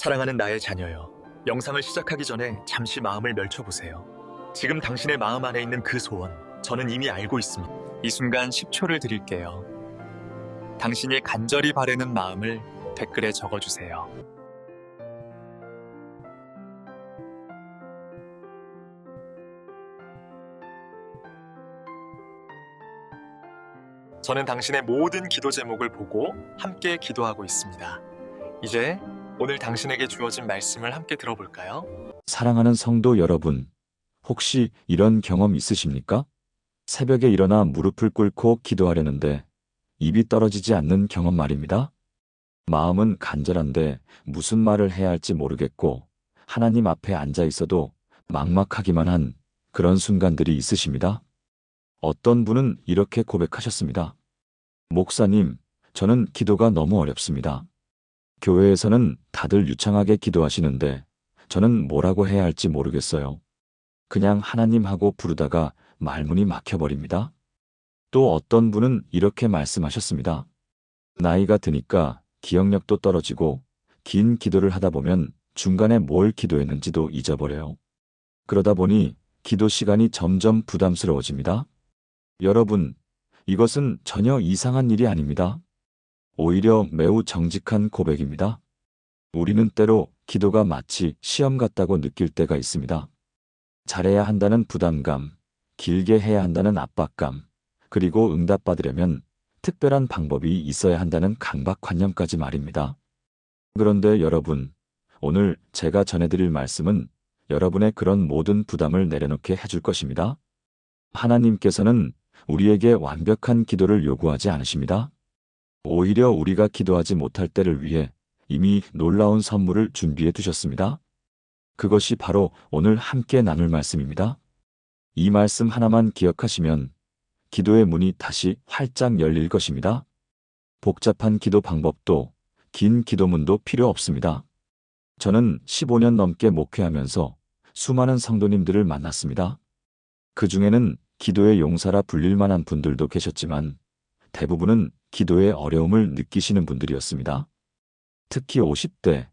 사랑하는 나의 자녀여, 영상을 시작하기 전에 잠시 마음을 멸쳐보세요. 지금 당신의 마음 안에 있는 그 소원, 저는 이미 알고 있습니다. 이 순간 10초를 드릴게요. 당신이 간절히 바라는 마음을 댓글에 적어주세요. 저는 당신의 모든 기도 제목을 보고 함께 기도하고 있습니다. 이제 오늘 당신에게 주어진 말씀을 함께 들어볼까요? 사랑하는 성도 여러분, 혹시 이런 경험 있으십니까? 새벽에 일어나 무릎을 꿇고 기도하려는데 입이 떨어지지 않는 경험 말입니다. 마음은 간절한데 무슨 말을 해야 할지 모르겠고 하나님 앞에 앉아 있어도 막막하기만 한 그런 순간들이 있으십니다. 어떤 분은 이렇게 고백하셨습니다. 목사님, 저는 기도가 너무 어렵습니다. 교회에서는 다들 유창하게 기도하시는데 저는 뭐라고 해야 할지 모르겠어요. 그냥 하나님 하고 부르다가 말문이 막혀버립니다. 또 어떤 분은 이렇게 말씀하셨습니다. 나이가 드니까 기억력도 떨어지고 긴 기도를 하다 보면 중간에 뭘 기도했는지도 잊어버려요. 그러다 보니 기도 시간이 점점 부담스러워집니다. 여러분, 이것은 전혀 이상한 일이 아닙니다. 오히려 매우 정직한 고백입니다. 우리는 때로 기도가 마치 시험 같다고 느낄 때가 있습니다. 잘해야 한다는 부담감, 길게 해야 한다는 압박감, 그리고 응답받으려면 특별한 방법이 있어야 한다는 강박관념까지 말입니다. 그런데 여러분, 오늘 제가 전해드릴 말씀은 여러분의 그런 모든 부담을 내려놓게 해줄 것입니다. 하나님께서는 우리에게 완벽한 기도를 요구하지 않으십니다. 오히려 우리가 기도하지 못할 때를 위해 이미 놀라운 선물을 준비해 두셨습니다. 그것이 바로 오늘 함께 나눌 말씀입니다. 이 말씀 하나만 기억하시면 기도의 문이 다시 활짝 열릴 것입니다. 복잡한 기도 방법도 긴 기도문도 필요 없습니다. 저는 15년 넘게 목회하면서 수많은 성도님들을 만났습니다. 그 중에는 기도의 용사라 불릴 만한 분들도 계셨지만 대부분은 기도의 어려움을 느끼시는 분들이었습니다. 특히 50대,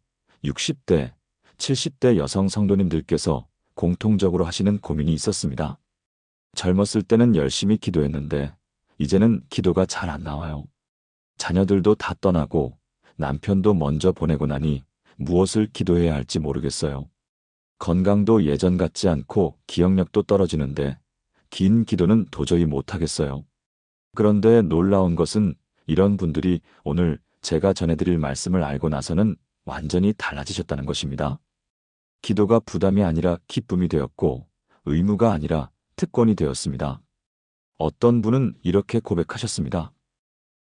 60대, 70대 여성 성도님들께서 공통적으로 하시는 고민이 있었습니다. 젊었을 때는 열심히 기도했는데 이제는 기도가 잘 안 나와요. 자녀들도 다 떠나고 남편도 먼저 보내고 나니 무엇을 기도해야 할지 모르겠어요. 건강도 예전 같지 않고 기억력도 떨어지는데 긴 기도는 도저히 못하겠어요. 그런데 놀라운 것은 이런 분들이 오늘 제가 전해드릴 말씀을 알고 나서는 완전히 달라지셨다는 것입니다. 기도가 부담이 아니라 기쁨이 되었고 의무가 아니라 특권이 되었습니다. 어떤 분은 이렇게 고백하셨습니다.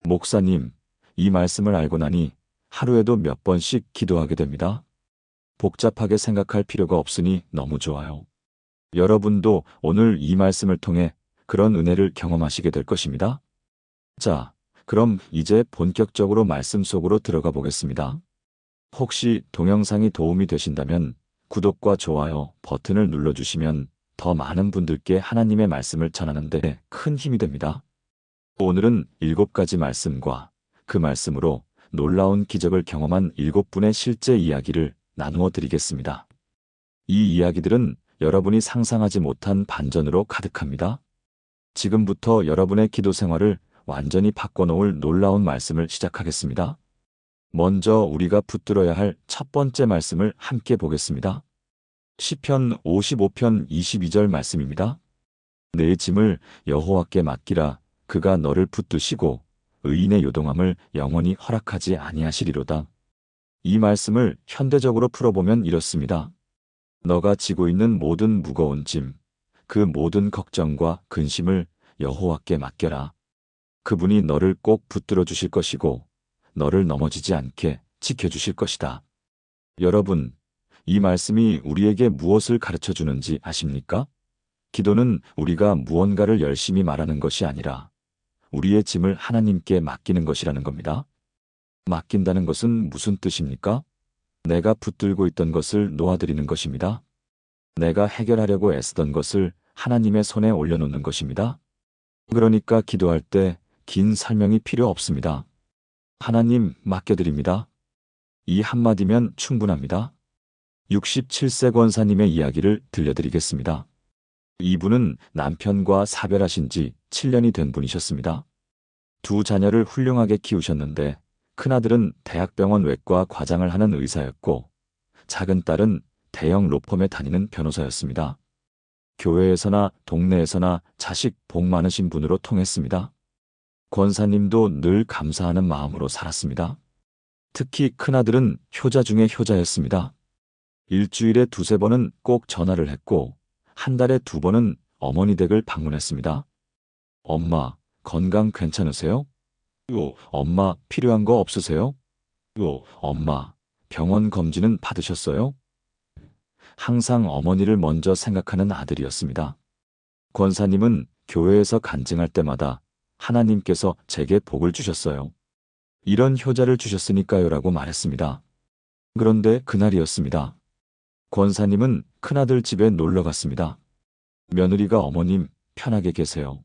목사님, 이 말씀을 알고 나니 하루에도 몇 번씩 기도하게 됩니다. 복잡하게 생각할 필요가 없으니 너무 좋아요. 여러분도 오늘 이 말씀을 통해 그런 은혜를 경험하시게 될 것입니다. 자, 그럼 이제 본격적으로 말씀 속으로 들어가 보겠습니다. 혹시 동영상이 도움이 되신다면 구독과 좋아요 버튼을 눌러주시면 더 많은 분들께 하나님의 말씀을 전하는 데 큰 힘이 됩니다. 오늘은 7가지 말씀과 그 말씀으로 놀라운 기적을 경험한 7분의 실제 이야기를 나누어 드리겠습니다. 이 이야기들은 여러분이 상상하지 못한 반전으로 가득합니다. 지금부터 여러분의 기도 생활을 완전히 바꿔놓을 놀라운 말씀을 시작하겠습니다. 먼저 우리가 붙들어야 할 첫 번째 말씀을 함께 보겠습니다. 시편 55편 22절 말씀입니다. 내 짐을 여호와께 맡기라. 그가 너를 붙드시고 의인의 요동함을 영원히 허락하지 아니하시리로다. 이 말씀을 현대적으로 풀어보면 이렇습니다. 너가 지고 있는 모든 무거운 짐, 그 모든 걱정과 근심을 여호와께 맡겨라. 그분이 너를 꼭 붙들어 주실 것이고 너를 넘어지지 않게 지켜주실 것이다. 여러분, 이 말씀이 우리에게 무엇을 가르쳐 주는지 아십니까? 기도는 우리가 무언가를 열심히 말하는 것이 아니라 우리의 짐을 하나님께 맡기는 것이라는 겁니다. 맡긴다는 것은 무슨 뜻입니까? 내가 붙들고 있던 것을 놓아드리는 것입니다. 내가 해결하려고 애쓰던 것을 하나님의 손에 올려놓는 것입니다. 그러니까 기도할 때 긴 설명이 필요 없습니다. 하나님 맡겨드립니다. 이 한마디면 충분합니다. 67세 권사님의 이야기를 들려드리겠습니다. 이분은 남편과 사별하신 지 7년이 된 분이셨습니다. 두 자녀를 훌륭하게 키우셨는데 큰아들은 대학병원 외과 과장을 하는 의사였고 작은 딸은 대형 로펌에 다니는 변호사였습니다. 교회에서나 동네에서나 자식 복 많으신 분으로 통했습니다. 권사님도 늘 감사하는 마음으로 살았습니다. 특히 큰아들은 효자 중에 효자였습니다. 일주일에 두세 번은 꼭 전화를 했고 한 달에 2번은 어머니 댁을 방문했습니다. 엄마, 건강 괜찮으세요? 엄마, 필요한 거 없으세요? 엄마, 병원 검진은 받으셨어요? 항상 어머니를 먼저 생각하는 아들이었습니다. 권사님은 교회에서 간증할 때마다 하나님께서 제게 복을 주셨어요. 이런 효자를 주셨으니까요 라고 말했습니다. 그런데 그날이었습니다. 권사님은 큰아들 집에 놀러 갔습니다. 며느리가 어머님 편하게 계세요.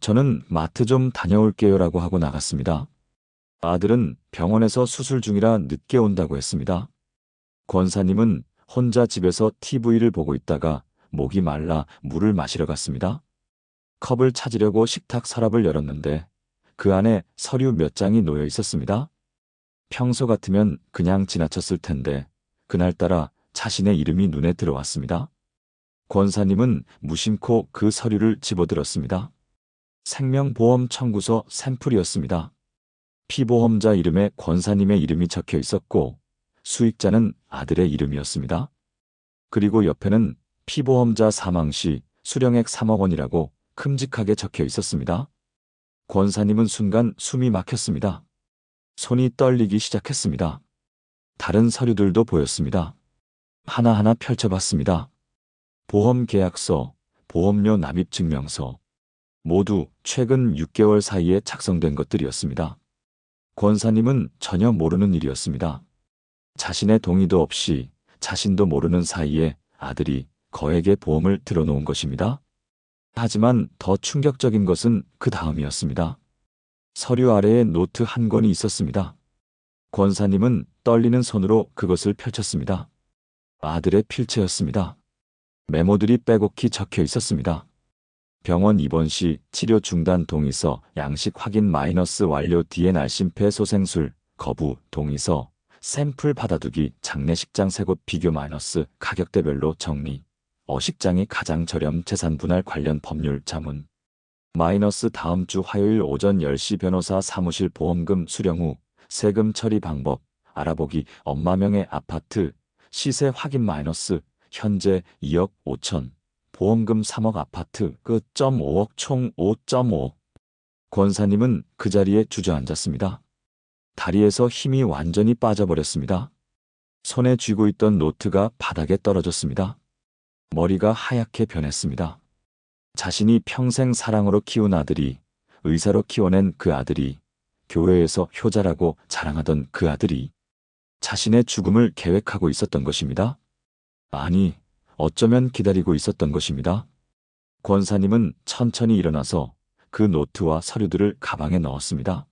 저는 마트 좀 다녀올게요 라고 하고 나갔습니다. 아들은 병원에서 수술 중이라 늦게 온다고 했습니다. 권사님은 혼자 집에서 TV를 보고 있다가 목이 말라 물을 마시러 갔습니다. 컵을 찾으려고 식탁 서랍을 열었는데 그 안에 서류 몇 장이 놓여 있었습니다. 평소 같으면 그냥 지나쳤을 텐데 그날따라 자신의 이름이 눈에 들어왔습니다. 권사님은 무심코 그 서류를 집어들었습니다. 생명보험 청구서 샘플이었습니다. 피보험자 이름에 권사님의 이름이 적혀 있었고 수익자는 아들의 이름이었습니다. 그리고 옆에는 피보험자 사망 시 수령액 3억 원이라고 큼직하게 적혀 있었습니다. 권사님은 순간 숨이 막혔습니다. 손이 떨리기 시작했습니다. 다른 서류들도 보였습니다. 하나하나 펼쳐봤습니다. 보험계약서, 보험료 납입 증명서, 모두 최근 6개월 사이에 작성된 것들이었습니다. 권사님은 전혀 모르는 일이었습니다. 자신의 동의도 없이 자신도 모르는 사이에 아들이 거액의 보험을 들어놓은 것입니다. 하지만 더 충격적인 것은 그 다음이었습니다. 서류 아래에 노트 한 권이 있었습니다. 권사님은 떨리는 손으로 그것을 펼쳤습니다. 아들의 필체였습니다. 메모들이 빼곡히 적혀 있었습니다. 병원 입원 시 치료 중단 동의서, 양식 확인 마이너스 완료 뒤에 날심폐 소생술 거부 동의서, 샘플 받아두기, 장례식장 세곳 비교 마이너스 가격대별로 정리, 어식장이 가장 저렴 재산 분할 관련 법률 자문, 마이너스 다음 주 화요일 오전 10시 변호사 사무실 보험금 수령 후 세금 처리 방법 알아보기, 엄마 명의 아파트 시세 확인 마이너스 현재 2억 5천, 보험금 3억 아파트 끝 5억 총 5.5억. 권사님은 그 자리에 주저앉았습니다. 다리에서 힘이 완전히 빠져버렸습니다. 손에 쥐고 있던 노트가 바닥에 떨어졌습니다. 머리가 하얗게 변했습니다. 자신이 평생 사랑으로 키운 아들이, 의사로 키워낸 그 아들이, 교회에서 효자라고 자랑하던 그 아들이 자신의 죽음을 계획하고 있었던 것입니다. 아니, 어쩌면 기다리고 있었던 것입니다. 권사님은 천천히 일어나서 그 노트와 서류들을 가방에 넣었습니다.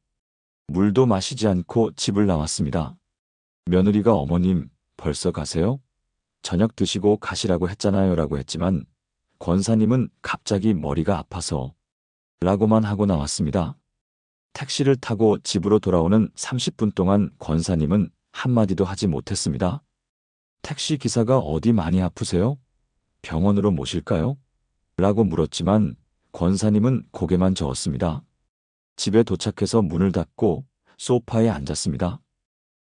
물도 마시지 않고 집을 나왔습니다. 며느리가 어머님, 벌써 가세요? 저녁 드시고 가시라고 했잖아요 라고 했지만 권사님은 갑자기 머리가 아파서 라고만 하고 나왔습니다. 택시를 타고 집으로 돌아오는 30분 동안 권사님은 한마디도 하지 못했습니다. 택시 기사가 어디 많이 아프세요? 병원으로 모실까요? 라고 물었지만 권사님은 고개만 저었습니다. 집에 도착해서 문을 닫고 소파에 앉았습니다.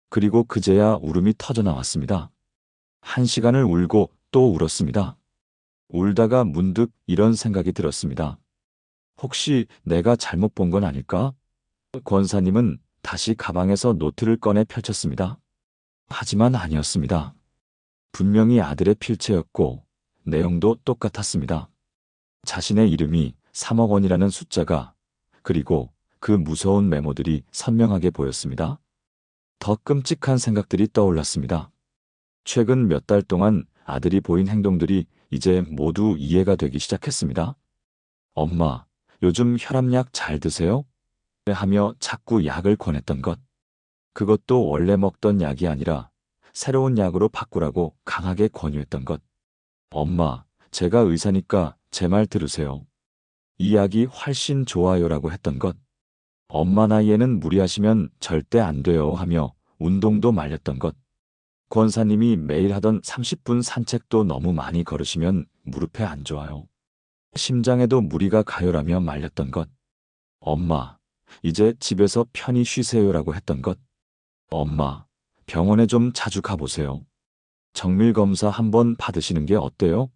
그리고 그제야 울음이 터져 나왔습니다. 1시간을 울고 또 울었습니다. 울다가 문득 이런 생각이 들었습니다. 혹시 내가 잘못 본 건 아닐까? 권사님은 다시 가방에서 노트를 꺼내 펼쳤습니다. 하지만 아니었습니다. 분명히 아들의 필체였고 내용도 똑같았습니다. 자신의 이름이 3억 원이라는 숫자가, 그리고 그 무서운 메모들이 선명하게 보였습니다. 더 끔찍한 생각들이 떠올랐습니다. 최근 몇 달 동안 아들이 보인 행동들이 이제 모두 이해가 되기 시작했습니다. 엄마, 요즘 혈압약 잘 드세요? 하며 자꾸 약을 권했던 것. 그것도 원래 먹던 약이 아니라 새로운 약으로 바꾸라고 강하게 권유했던 것. 엄마, 제가 의사니까 제 말 들으세요. 이 약이 훨씬 좋아요라고 했던 것. 엄마 나이에는 무리하시면 절대 안 돼요 하며 운동도 말렸던 것. 권사님이 매일 하던 30분 산책도 너무 많이 걸으시면 무릎에 안 좋아요. 심장에도 무리가 가요라며 말렸던 것. 엄마, 이제 집에서 편히 쉬세요라고 했던 것. 엄마, 병원에 좀 자주 가보세요. 정밀검사 한번 받으시는 게 어때요?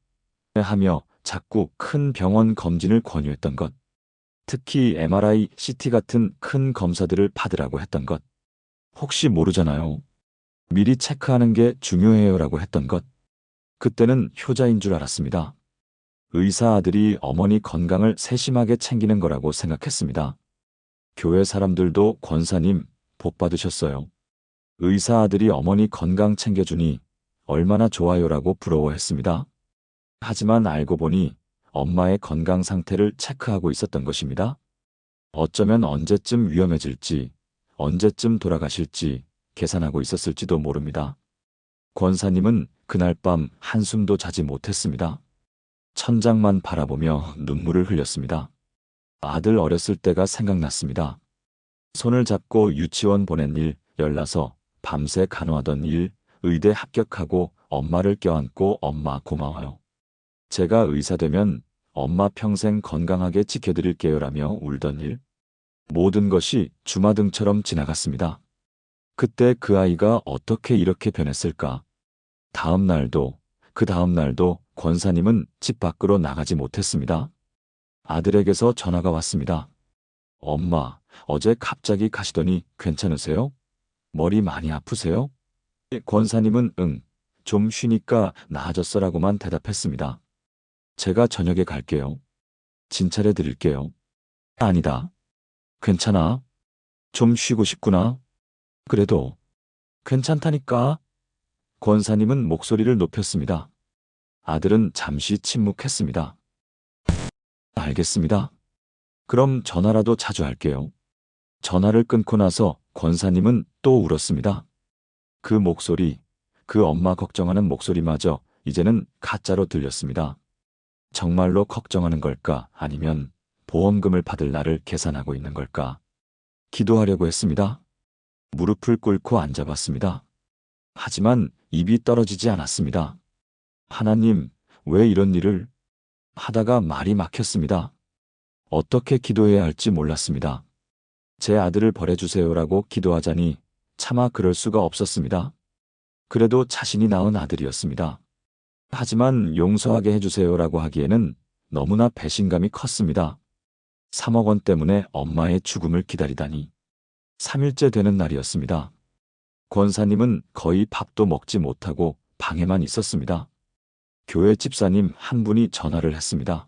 하며 자꾸 큰 병원 검진을 권유했던 것. 특히 MRI, CT 같은 큰 검사들을 받으라고 했던 것. 혹시 모르잖아요. 미리 체크하는 게 중요해요라고 했던 것. 그때는 효자인 줄 알았습니다. 의사 아들이 어머니 건강을 세심하게 챙기는 거라고 생각했습니다. 교회 사람들도 권사님 복 받으셨어요. 의사 아들이 어머니 건강 챙겨주니 얼마나 좋아요라고 부러워했습니다. 하지만 알고 보니 엄마의 건강 상태를 체크하고 있었던 것입니다. 어쩌면 언제쯤 위험해질지, 언제쯤 돌아가실지 계산하고 있었을지도 모릅니다. 권사님은 그날 밤 한숨도 자지 못했습니다. 천장만 바라보며 눈물을 흘렸습니다. 아들 어렸을 때가 생각났습니다. 손을 잡고 유치원 보낸 일, 열나서 밤새 간호하던 일, 의대 합격하고 엄마를 껴안고 엄마 고마워요. 제가 의사 되면 엄마 평생 건강하게 지켜드릴게요라며 울던 일. 모든 것이 주마등처럼 지나갔습니다. 그때 그 아이가 어떻게 이렇게 변했을까? 다음 날도, 그 다음 날도 권사님은 집 밖으로 나가지 못했습니다. 아들에게서 전화가 왔습니다. 엄마, 어제 갑자기 가시더니 괜찮으세요? 머리 많이 아프세요? 권사님은 응, 좀 쉬니까 나아졌어라고만 대답했습니다. 제가 저녁에 갈게요. 진찰해 드릴게요. 아니다. 괜찮아. 좀 쉬고 싶구나. 그래도 괜찮다니까. 권사님은 목소리를 높였습니다. 아들은 잠시 침묵했습니다. 알겠습니다. 그럼 전화라도 자주 할게요. 전화를 끊고 나서 권사님은 또 울었습니다. 그 목소리, 그 엄마 걱정하는 목소리마저 이제는 가짜로 들렸습니다. 정말로 걱정하는 걸까? 아니면 보험금을 받을 날을 계산하고 있는 걸까? 기도하려고 했습니다. 무릎을 꿇고 앉아봤습니다. 하지만 입이 떨어지지 않았습니다. 하나님, 왜 이런 일을? 하다가 말이 막혔습니다. 어떻게 기도해야 할지 몰랐습니다. 제 아들을 벌해주세요라고 기도하자니 차마 그럴 수가 없었습니다. 그래도 자신이 낳은 아들이었습니다. 하지만 용서하게 해주세요라고 하기에는 너무나 배신감이 컸습니다. 3억 원 때문에 엄마의 죽음을 기다리다니. 3일째 되는 날이었습니다. 권사님은 거의 밥도 먹지 못하고 방에만 있었습니다. 교회 집사님 한 분이 전화를 했습니다.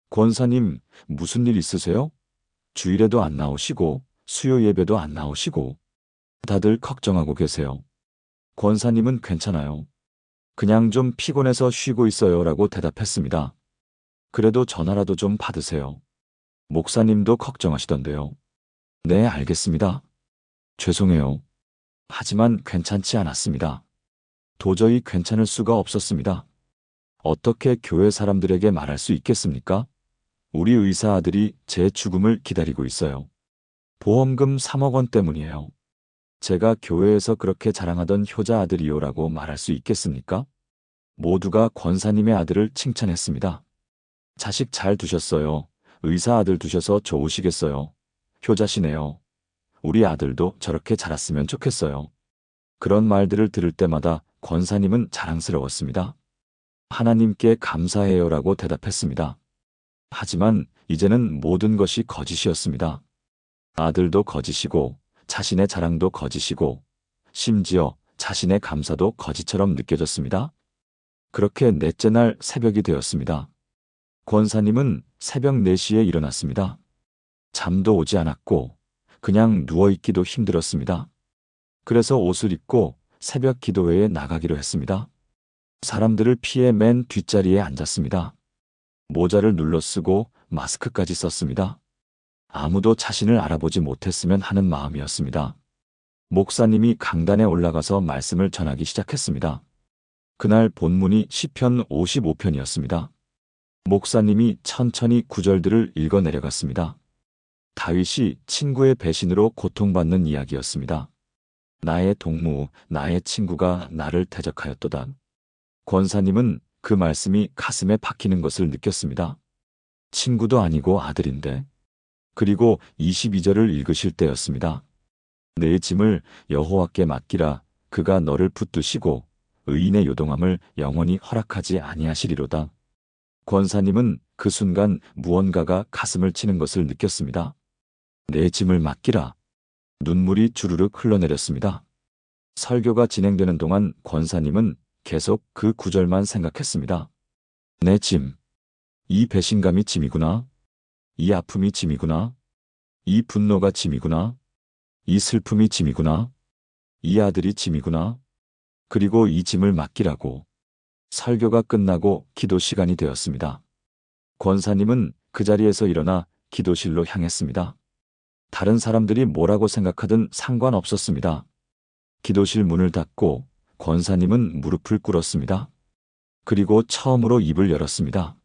권사님, 무슨 일 있으세요? 주일에도 안 나오시고 수요 예배도 안 나오시고 다들 걱정하고 계세요. 권사님은 괜찮아요. 그냥 좀 피곤해서 쉬고 있어요라고 대답했습니다. 그래도 전화라도 좀 받으세요. 목사님도 걱정하시던데요. 네, 알겠습니다. 죄송해요. 하지만 괜찮지 않았습니다. 도저히 괜찮을 수가 없었습니다. 어떻게 교회 사람들에게 말할 수 있겠습니까? 우리 의사 아들이 제 죽음을 기다리고 있어요. 보험금 3억 원 때문이에요. 제가 교회에서 그렇게 자랑하던 효자 아들이요라고 말할 수 있겠습니까? 모두가 권사님의 아들을 칭찬했습니다. 자식 잘 두셨어요. 의사 아들 두셔서 좋으시겠어요. 효자시네요. 우리 아들도 저렇게 자랐으면 좋겠어요. 그런 말들을 들을 때마다 권사님은 자랑스러웠습니다. 하나님께 감사해요라고 대답했습니다. 하지만 이제는 모든 것이 거짓이었습니다. 아들도 거짓이고 자신의 자랑도 거짓이고 심지어 자신의 감사도 거짓처럼 느껴졌습니다. 그렇게 넷째 날 새벽이 되었습니다. 권사님은 새벽 4시에 일어났습니다. 잠도 오지 않았고 그냥 누워있기도 힘들었습니다. 그래서 옷을 입고 새벽 기도회에 나가기로 했습니다. 사람들을 피해 맨 뒷자리에 앉았습니다. 모자를 눌러 쓰고 마스크까지 썼습니다. 아무도 자신을 알아보지 못했으면 하는 마음이었습니다. 목사님이 강단에 올라가서 말씀을 전하기 시작했습니다. 그날 본문이 시편 55편이었습니다. 목사님이 천천히 구절들을 읽어 내려갔습니다. 다윗이 친구의 배신으로 고통받는 이야기였습니다. 나의 동무, 나의 친구가 나를 대적하였도다. 권사님은 그 말씀이 가슴에 박히는 것을 느꼈습니다. 친구도 아니고 아들인데. 그리고 22절을 읽으실 때였습니다. 내 짐을 여호와께 맡기라. 그가 너를 붙드시고 의인의 요동함을 영원히 허락하지 아니하시리로다. 권사님은 그 순간 무언가가 가슴을 치는 것을 느꼈습니다. 내 짐을 맡기라. 눈물이 주르륵 흘러내렸습니다. 설교가 진행되는 동안 권사님은 계속 그 구절만 생각했습니다. 내 짐. 이 배신감이 짐이구나. 이 아픔이 짐이구나. 이 분노가 짐이구나. 이 슬픔이 짐이구나. 이 아들이 짐이구나. 그리고 이 짐을 맡기라고. 설교가 끝나고 기도 시간이 되었습니다. 권사님은 그 자리에서 일어나 기도실로 향했습니다. 다른 사람들이 뭐라고 생각하든 상관없었습니다. 기도실 문을 닫고 권사님은 무릎을 꿇었습니다. 그리고 처음으로 입을 열었습니다.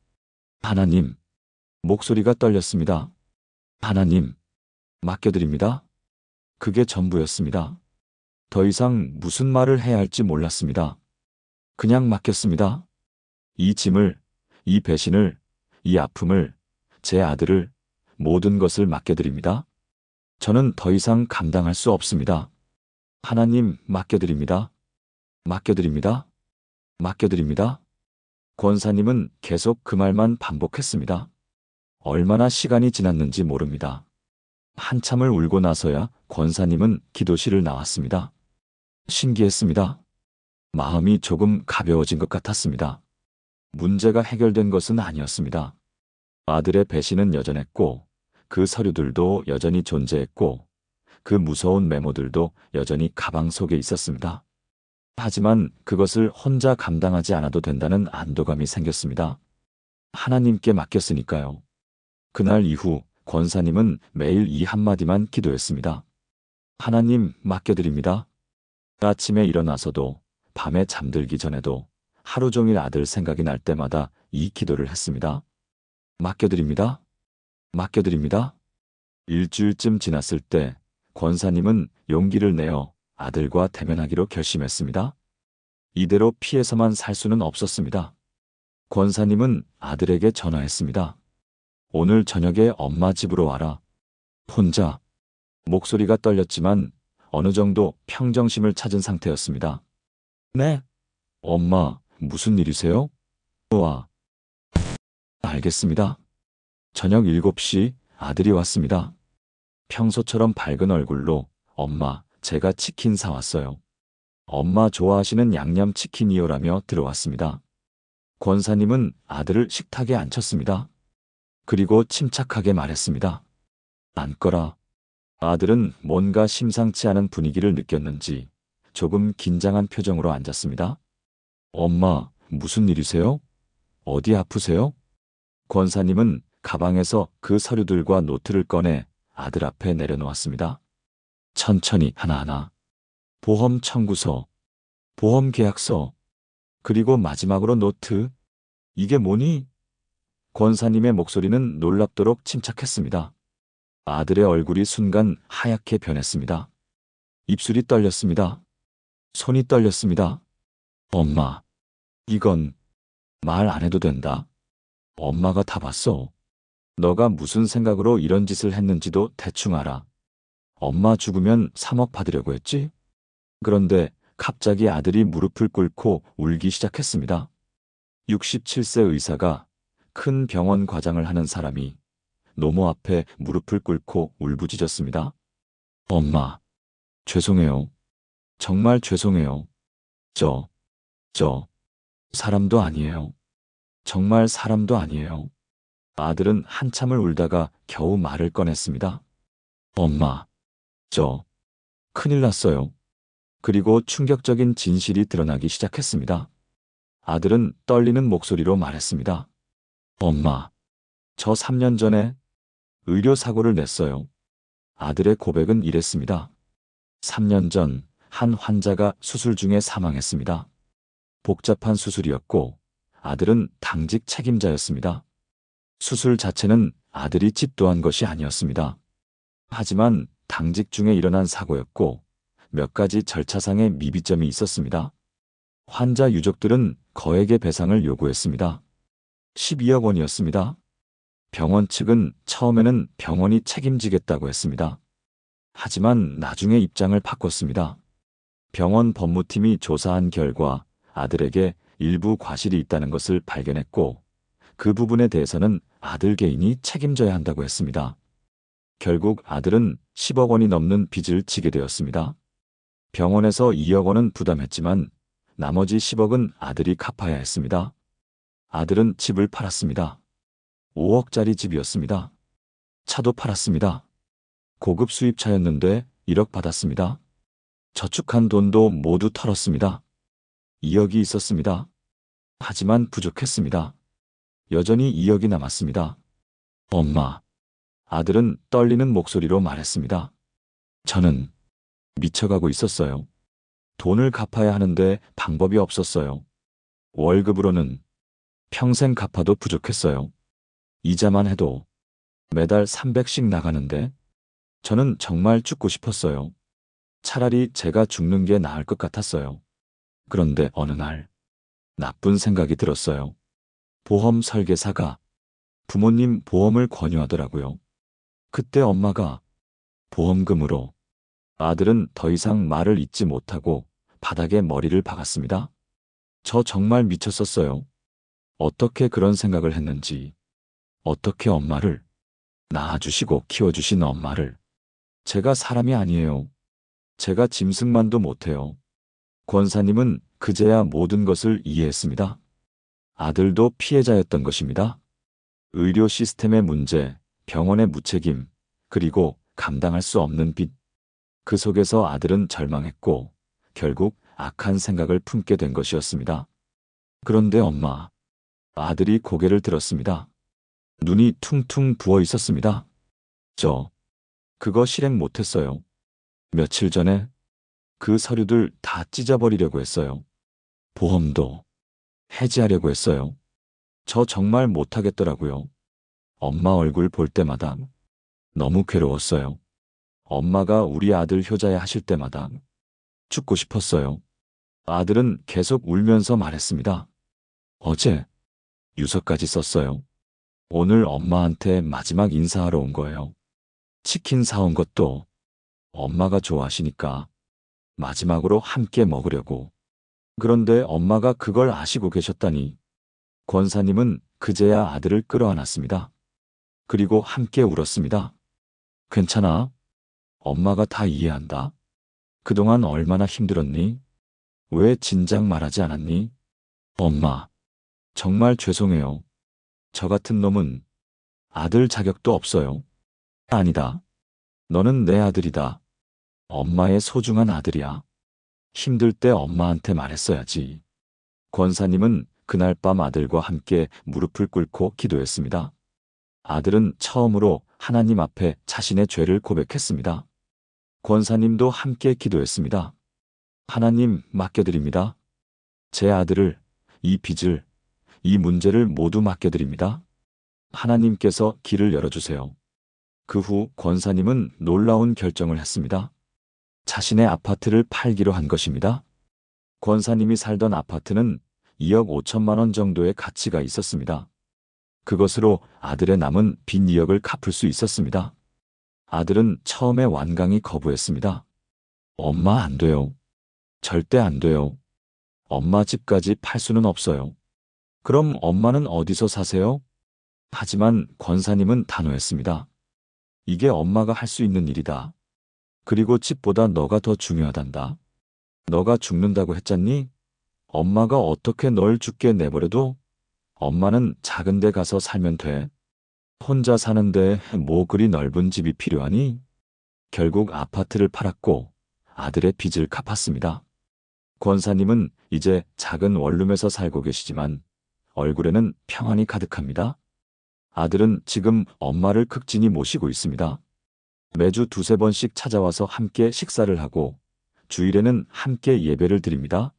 하나님. 목소리가 떨렸습니다. 하나님. 맡겨드립니다. 그게 전부였습니다. 더 이상 무슨 말을 해야 할지 몰랐습니다. 그냥 맡겼습니다. 이 짐을, 이 배신을, 이 아픔을, 제 아들을, 모든 것을 맡겨드립니다. 저는 더 이상 감당할 수 없습니다. 하나님, 맡겨드립니다. 맡겨드립니다. 맡겨드립니다. 권사님은 계속 그 말만 반복했습니다. 얼마나 시간이 지났는지 모릅니다. 한참을 울고 나서야 권사님은 기도실을 나왔습니다. 신기했습니다. 마음이 조금 가벼워진 것 같았습니다. 문제가 해결된 것은 아니었습니다. 아들의 배신은 여전했고, 그 서류들도 여전히 존재했고, 그 무서운 메모들도 여전히 가방 속에 있었습니다. 하지만 그것을 혼자 감당하지 않아도 된다는 안도감이 생겼습니다. 하나님께 맡겼으니까요. 그날 이후 권사님은 매일 이 한마디만 기도했습니다. 하나님, 맡겨드립니다. 아침에 일어나서도 밤에 잠들기 전에도 하루 종일 아들 생각이 날 때마다 이 기도를 했습니다. 맡겨드립니다. 맡겨드립니다. 일주일쯤 지났을 때 권사님은 용기를 내어 아들과 대면하기로 결심했습니다. 이대로 피해서만 살 수는 없었습니다. 권사님은 아들에게 전화했습니다. 오늘 저녁에 엄마 집으로 와라. 혼자. 목소리가 떨렸지만 어느 정도 평정심을 찾은 상태였습니다. 네. 엄마, 무슨 일이세요? 와. 알겠습니다. 저녁 7시 아들이 왔습니다. 평소처럼 밝은 얼굴로 엄마, 제가 치킨 사왔어요. 엄마 좋아하시는 양념치킨이요라며 들어왔습니다. 권사님은 아들을 식탁에 앉혔습니다. 그리고 침착하게 말했습니다. 앉거라. 아들은 뭔가 심상치 않은 분위기를 느꼈는지 조금 긴장한 표정으로 앉았습니다. 엄마, 무슨 일이세요? 어디 아프세요? 권사님은 가방에서 그 서류들과 노트를 꺼내 아들 앞에 내려놓았습니다. 천천히 하나하나. 보험 청구서, 보험 계약서, 그리고 마지막으로 노트. 이게 뭐니? 권사님의 목소리는 놀랍도록 침착했습니다. 아들의 얼굴이 순간 하얗게 변했습니다. 입술이 떨렸습니다. 손이 떨렸습니다. 엄마, 이건 말 안 해도 된다. 엄마가 다 봤어. 너가 무슨 생각으로 이런 짓을 했는지도 대충 알아. 엄마 죽으면 3억 받으려고 했지? 그런데 갑자기 아들이 무릎을 꿇고 울기 시작했습니다. 67세 의사가 큰 병원 과장을 하는 사람이 노모 앞에 무릎을 꿇고 울부짖었습니다. 엄마, 죄송해요. 정말 죄송해요. 저 사람도 아니에요. 정말 사람도 아니에요. 아들은 한참을 울다가 겨우 말을 꺼냈습니다. 엄마, 큰일 났어요. 그리고 충격적인 진실이 드러나기 시작했습니다. 아들은 떨리는 목소리로 말했습니다. 엄마, 저 3년 전에 의료사고를 냈어요. 아들의 고백은 이랬습니다. 3년 전 한 환자가 수술 중에 사망했습니다. 복잡한 수술이었고 아들은 당직 책임자였습니다. 수술 자체는 아들이 집도한 것이 아니었습니다. 하지만 당직 중에 일어난 사고였고 몇 가지 절차상의 미비점이 있었습니다. 환자 유족들은 거액의 배상을 요구했습니다. 12억 원이었습니다. 병원 측은 처음에는 병원이 책임지겠다고 했습니다. 하지만 나중에 입장을 바꿨습니다. 병원 법무팀이 조사한 결과 아들에게 일부 과실이 있다는 것을 발견했고 그 부분에 대해서는 아들 개인이 책임져야 한다고 했습니다. 결국 아들은 10억 원이 넘는 빚을 지게 되었습니다. 병원에서 2억 원은 부담했지만 나머지 10억은 아들이 갚아야 했습니다. 아들은 집을 팔았습니다. 5억짜리 집이었습니다. 차도 팔았습니다. 고급 수입차였는데 1억 받았습니다. 저축한 돈도 모두 털었습니다. 2억이 있었습니다. 하지만 부족했습니다. 여전히 2억이 남았습니다. 엄마, 아들은 떨리는 목소리로 말했습니다. 저는 미쳐가고 있었어요. 돈을 갚아야 하는데 방법이 없었어요. 월급으로는 평생 갚아도 부족했어요. 이자만 해도 매달 300씩 나가는데 저는 정말 죽고 싶었어요. 차라리 제가 죽는 게 나을 것 같았어요. 그런데 어느 날 나쁜 생각이 들었어요. 보험 설계사가 부모님 보험을 권유하더라고요. 그때 엄마가 보험금으로 아들은 더 이상 말을 잇지 못하고 바닥에 머리를 박았습니다. 저 정말 미쳤었어요. 어떻게 그런 생각을 했는지, 어떻게 엄마를, 낳아주시고 키워주신 엄마를, 제가 사람이 아니에요. 제가 짐승만도 못해요. 권사님은 그제야 모든 것을 이해했습니다. 아들도 피해자였던 것입니다. 의료 시스템의 문제, 병원의 무책임, 그리고 감당할 수 없는 빚. 그 속에서 아들은 절망했고 결국 악한 생각을 품게 된 것이었습니다. 그런데 엄마, 아들이 고개를 들었습니다. 눈이 퉁퉁 부어 있었습니다. 그거 실행 못했어요. 며칠 전에 그 서류들 다 찢어버리려고 했어요. 보험도 해지하려고 했어요. 저 정말 못하겠더라고요. 엄마 얼굴 볼 때마다 너무 괴로웠어요. 엄마가 우리 아들 효자야 하실 때마다 죽고 싶었어요. 아들은 계속 울면서 말했습니다. 어제 유서까지 썼어요. 오늘 엄마한테 마지막 인사하러 온 거예요. 치킨 사온 것도 엄마가 좋아하시니까 마지막으로 함께 먹으려고. 그런데 엄마가 그걸 아시고 계셨다니. 권사님은 그제야 아들을 끌어안았습니다. 그리고 함께 울었습니다. 괜찮아. 엄마가 다 이해한다. 그동안 얼마나 힘들었니? 왜 진작 말하지 않았니? 엄마, 정말 죄송해요. 저 같은 놈은 아들 자격도 없어요. 아니다. 너는 내 아들이다. 엄마의 소중한 아들이야. 힘들 때 엄마한테 말했어야지. 권사님은 그날 밤 아들과 함께 무릎을 꿇고 기도했습니다. 아들은 처음으로 하나님 앞에 자신의 죄를 고백했습니다. 권사님도 함께 기도했습니다. 하나님 맡겨드립니다. 제 아들을, 이 빚을, 이 문제를 모두 맡겨드립니다. 하나님께서 길을 열어주세요. 그 후 권사님은 놀라운 결정을 했습니다. 자신의 아파트를 팔기로 한 것입니다. 권사님이 살던 아파트는 2억 5천만 원 정도의 가치가 있었습니다. 그것으로 아들의 남은 빚 2억을 갚을 수 있었습니다. 아들은 처음에 완강히 거부했습니다. 엄마 안 돼요. 절대 안 돼요. 엄마 집까지 팔 수는 없어요. 그럼 엄마는 어디서 사세요? 하지만 권사님은 단호했습니다. 이게 엄마가 할 수 있는 일이다. 그리고 집보다 너가 더 중요하단다. 너가 죽는다고 했잖니? 엄마가 어떻게 널 죽게 내버려도 엄마는 작은 데 가서 살면 돼. 혼자 사는데 뭐 그리 넓은 집이 필요하니? 결국 아파트를 팔았고 아들의 빚을 갚았습니다. 권사님은 이제 작은 원룸에서 살고 계시지만 얼굴에는 평안이 가득합니다. 아들은 지금 엄마를 극진히 모시고 있습니다. 매주 두세 번씩 찾아와서 함께 식사를 하고 주일에는 함께 예배를 드립니다.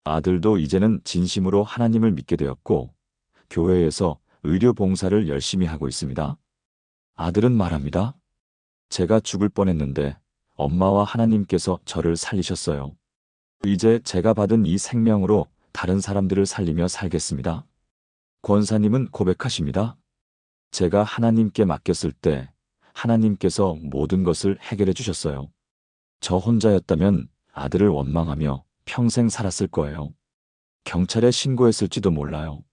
아들도 이제는 진심으로 하나님을 믿게 되었고 교회에서 의료 봉사를 열심히 하고 있습니다. 아들은 말합니다. 제가 죽을 뻔했는데 엄마와 하나님께서 저를 살리셨어요. 이제 제가 받은 이 생명으로 다른 사람들을 살리며 살겠습니다. 권사님은 고백하십니다. 제가 하나님께 맡겼을 때 하나님께서 모든 것을 해결해 주셨어요. 저 혼자였다면 아들을 원망하며 평생 살았을 거예요. 경찰에 신고했을지도 몰라요.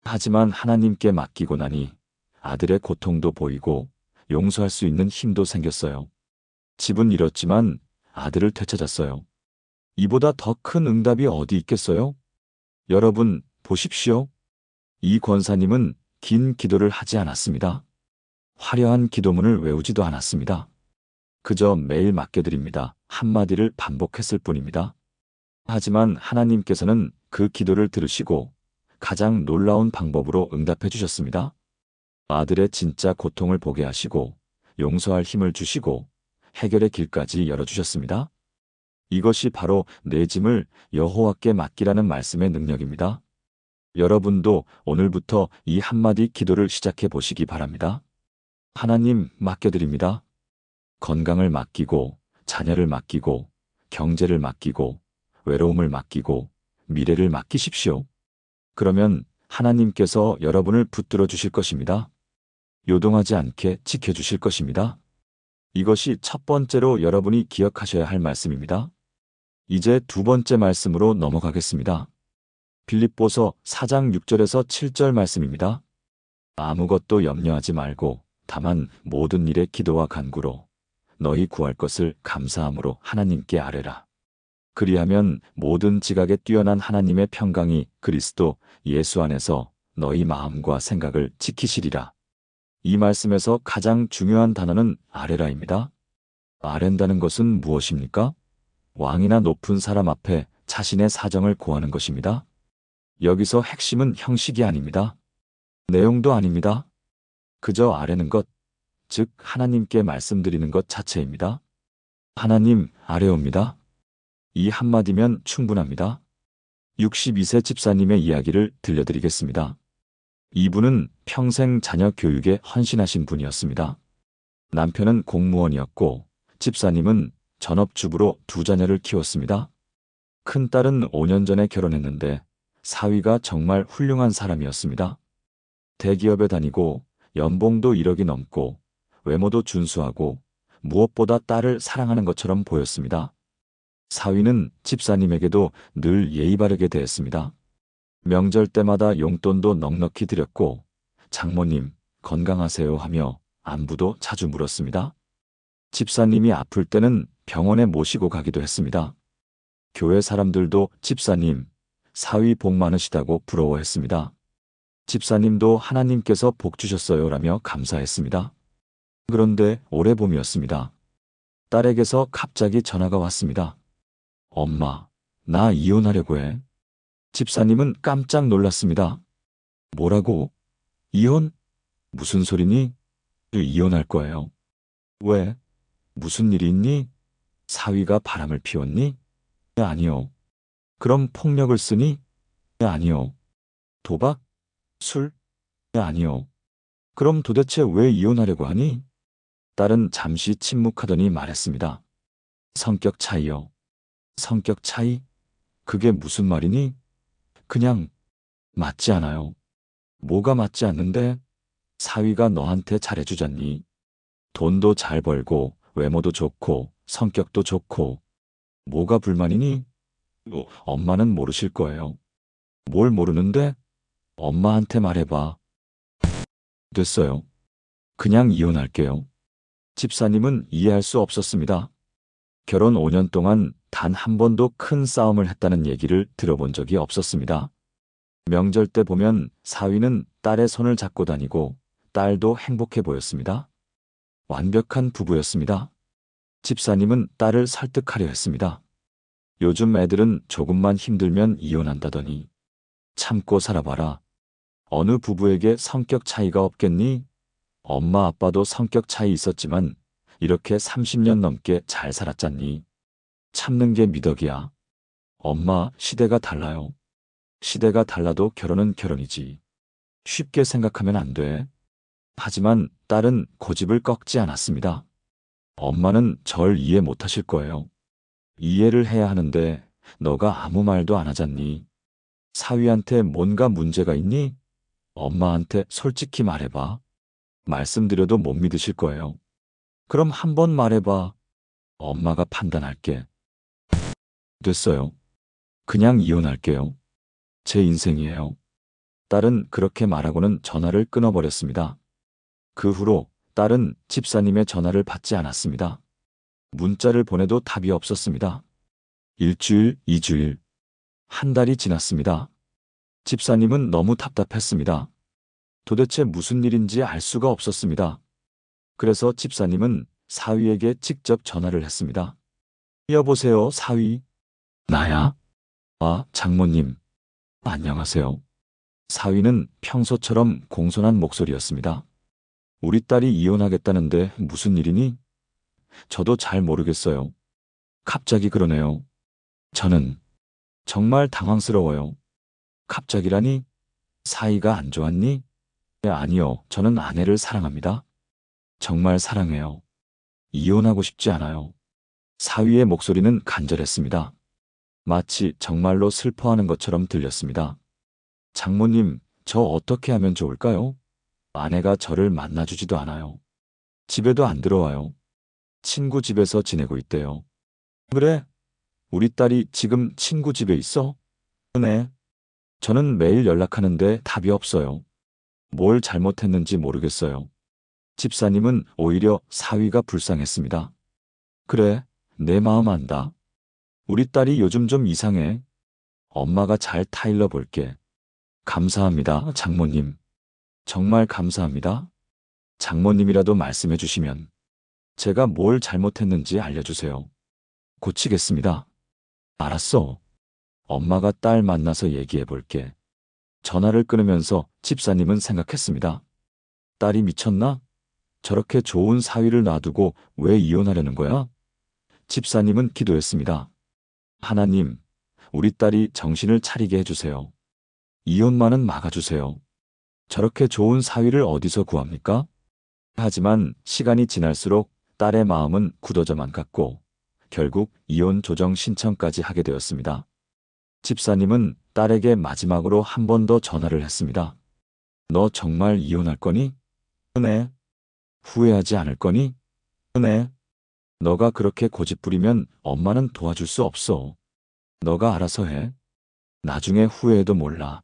하지만 하나님께 맡기고 나니 아들의 고통도 보이고 용서할 수 있는 힘도 생겼어요. 집은 잃었지만 아들을 되찾았어요. 이보다 더 큰 응답이 어디 있겠어요? 여러분, 보십시오. 이 권사님은 긴 기도를 하지 않았습니다. 화려한 기도문을 외우지도 않았습니다. 그저 매일 맡겨드립니다. 한마디를 반복했을 뿐입니다. 하지만 하나님께서는 그 기도를 들으시고 가장 놀라운 방법으로 응답해 주셨습니다. 아들의 진짜 고통을 보게 하시고 용서할 힘을 주시고 해결의 길까지 열어주셨습니다. 이것이 바로 내 짐을 여호와께 맡기라는 말씀의 능력입니다. 여러분도 오늘부터 이 한마디 기도를 시작해 보시기 바랍니다. 하나님 맡겨드립니다. 건강을 맡기고 자녀를 맡기고 경제를 맡기고 외로움을 맡기고 미래를 맡기십시오. 그러면 하나님께서 여러분을 붙들어 주실 것입니다. 요동하지 않게 지켜주실 것입니다. 이것이 첫 번째로 여러분이 기억하셔야 할 말씀입니다. 이제 두 번째 말씀으로 넘어가겠습니다. 빌립보서 4장 6절에서 7절 말씀입니다. 아무것도 염려하지 말고 다만 모든 일에 기도와 간구로 너희 구할 것을 감사함으로 하나님께 아뢰라. 그리하면 모든 지각에 뛰어난 하나님의 평강이 그리스도 예수 안에서 너희 마음과 생각을 지키시리라. 이 말씀에서 가장 중요한 단어는 아뢰라입니다. 아랜다는 것은 무엇입니까? 왕이나 높은 사람 앞에 자신의 사정을 고하는 것입니다. 여기서 핵심은 형식이 아닙니다. 내용도 아닙니다. 그저 아뢰는 것, 즉 하나님께 말씀드리는 것 자체입니다. 하나님, 아뢰옵니다. 이 한마디면 충분합니다. 62세 집사님의 이야기를 들려드리겠습니다. 이분은 평생 자녀 교육에 헌신하신 분이었습니다. 남편은 공무원이었고 집사님은 전업주부로 두 자녀를 키웠습니다. 큰딸은 5년 전에 결혼했는데 사위가 정말 훌륭한 사람이었습니다. 대기업에 다니고 연봉도 1억이 넘고 외모도 준수하고 무엇보다 딸을 사랑하는 것처럼 보였습니다. 사위는 집사님에게도 늘 예의 바르게 대했습니다. 명절 때마다 용돈도 넉넉히 드렸고 장모님 건강하세요 하며 안부도 자주 물었습니다. 집사님이 아플 때는 병원에 모시고 가기도 했습니다. 교회 사람들도 집사님, 사위 복 많으시다고 부러워했습니다. 집사님도 하나님께서 복 주셨어요 라며 감사했습니다. 그런데 올해 봄이었습니다. 딸에게서 갑자기 전화가 왔습니다. 엄마, 나 이혼하려고 해. 집사님은 깜짝 놀랐습니다. 뭐라고? 이혼? 무슨 소리니? 이혼할 거예요. 왜? 무슨 일이 있니? 사위가 바람을 피웠니? 아니요. 그럼 폭력을 쓰니? 아니요. 도박? 술? 아니요. 그럼 도대체 왜 이혼하려고 하니? 딸은 잠시 침묵하더니 말했습니다. 성격 차이요. 성격 차이? 그게 무슨 말이니? 그냥 맞지 않아요. 뭐가 맞지 않는데? 사위가 너한테 잘해주잖니. 돈도 잘 벌고 외모도 좋고 성격도 좋고 뭐가 불만이니? 엄마는 모르실 거예요. 뭘 모르는데? 엄마한테 말해봐. 됐어요. 그냥 이혼할게요. 집사님은 이해할 수 없었습니다. 결혼 5년 동안 단 한 번도 큰 싸움을 했다는 얘기를 들어본 적이 없었습니다. 명절 때 보면 사위는 딸의 손을 잡고 다니고 딸도 행복해 보였습니다. 완벽한 부부였습니다. 집사님은 딸을 설득하려 했습니다. 요즘 애들은 조금만 힘들면 이혼한다더니 참고 살아봐라. 어느 부부에게 성격 차이가 없겠니? 엄마 아빠도 성격 차이 있었지만 이렇게 30년 넘게 잘 살았잖니. 참는 게 미덕이야. 엄마, 시대가 달라요. 시대가 달라도 결혼은 결혼이지. 쉽게 생각하면 안 돼. 하지만 딸은 고집을 꺾지 않았습니다. 엄마는 절 이해 못하실 거예요. 이해를 해야 하는데 너가 아무 말도 안 하잖니. 사위한테 뭔가 문제가 있니? 엄마한테 솔직히 말해봐. 말씀드려도 못 믿으실 거예요. 그럼 한번 말해봐. 엄마가 판단할게. 됐어요. 그냥 이혼할게요. 제 인생이에요. 딸은 그렇게 말하고는 전화를 끊어버렸습니다. 그 후로 딸은 집사님의 전화를 받지 않았습니다. 문자를 보내도 답이 없었습니다. 일주일, 2주일, 한 달이 지났습니다. 집사님은 너무 답답했습니다. 도대체 무슨 일인지 알 수가 없었습니다. 그래서 집사님은 사위에게 직접 전화를 했습니다. 여보세요, 사위. 나야? 아, 장모님. 안녕하세요. 사위는 평소처럼 공손한 목소리였습니다. 우리 딸이 이혼하겠다는데 무슨 일이니? 저도 잘 모르겠어요. 갑자기 그러네요. 저는 정말 당황스러워요. 갑자기라니? 사이가 안 좋았니? 아니요, 저는 아내를 사랑합니다. 정말 사랑해요. 이혼하고 싶지 않아요. 사위의 목소리는 간절했습니다. 마치 정말로 슬퍼하는 것처럼 들렸습니다. 장모님, 저 어떻게 하면 좋을까요? 아내가 저를 만나주지도 않아요. 집에도 안 들어와요. 친구 집에서 지내고 있대요. 그래? 우리 딸이 지금 친구 집에 있어? 네. 저는 매일 연락하는데 답이 없어요. 뭘 잘못했는지 모르겠어요. 집사님은 오히려 사위가 불쌍했습니다. 그래, 내 마음 안다. 우리 딸이 요즘 좀 이상해. 엄마가 잘 타일러 볼게. 감사합니다, 장모님. 정말 감사합니다. 장모님이라도 말씀해 주시면 제가 뭘 잘못했는지 알려주세요. 고치겠습니다. 알았어. 엄마가 딸 만나서 얘기해 볼게. 전화를 끊으면서 집사님은 생각했습니다. 딸이 미쳤나? 저렇게 좋은 사위를 놔두고 왜 이혼하려는 거야? 집사님은 기도했습니다. 하나님, 우리 딸이 정신을 차리게 해주세요. 이혼만은 막아주세요. 저렇게 좋은 사위를 어디서 구합니까? 하지만 시간이 지날수록 딸의 마음은 굳어져만 갔고 결국 이혼 조정 신청까지 하게 되었습니다. 집사님은 딸에게 마지막으로 한 번 더 전화를 했습니다. 너 정말 이혼할 거니? 네. 후회하지 않을 거니? 네. 너가 그렇게 고집부리면 엄마는 도와줄 수 없어. 너가 알아서 해. 나중에 후회해도 몰라.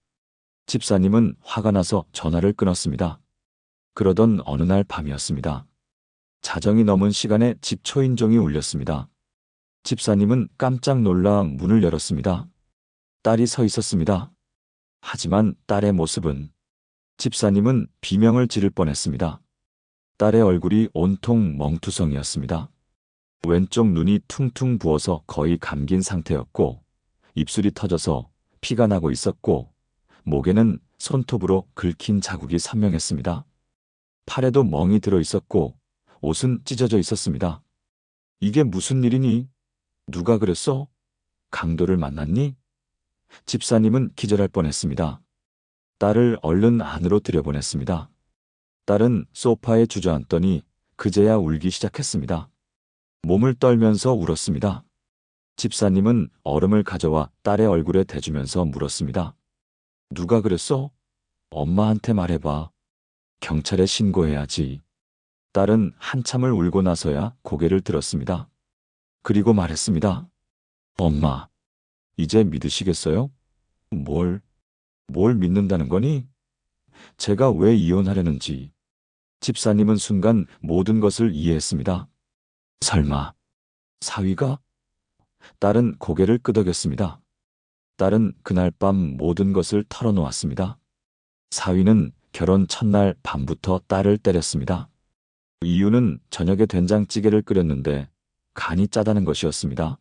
집사님은 화가 나서 전화를 끊었습니다. 그러던 어느 날 밤이었습니다. 자정이 넘은 시간에 집 초인종이 울렸습니다. 집사님은 깜짝 놀라 문을 열었습니다. 딸이 서 있었습니다. 하지만 딸의 모습은 집사님은 비명을 지를 뻔했습니다. 딸의 얼굴이 온통 멍투성이었습니다. 왼쪽 눈이 퉁퉁 부어서 거의 감긴 상태였고 입술이 터져서 피가 나고 있었고 목에는 손톱으로 긁힌 자국이 선명했습니다. 팔에도 멍이 들어 있었고 옷은 찢어져 있었습니다. 이게 무슨 일이니? 누가 그랬어? 강도를 만났니? 집사님은 기절할 뻔했습니다. 딸을 얼른 안으로 들여보냈습니다. 딸은 소파에 주저앉더니 그제야 울기 시작했습니다. 몸을 떨면서 울었습니다. 집사님은 얼음을 가져와 딸의 얼굴에 대주면서 물었습니다. 누가 그랬어? 엄마한테 말해봐. 경찰에 신고해야지. 딸은 한참을 울고 나서야 고개를 들었습니다. 그리고 말했습니다. 엄마, 이제 믿으시겠어요? 뭘 믿는다는 거니? 제가 왜 이혼하려는지. 집사님은 순간 모든 것을 이해했습니다. 설마, 사위가? 딸은 고개를 끄덕였습니다. 딸은 그날 밤 모든 것을 털어놓았습니다. 사위는 결혼 첫날 밤부터 딸을 때렸습니다. 이유는 저녁에 된장찌개를 끓였는데 간이 짜다는 것이었습니다.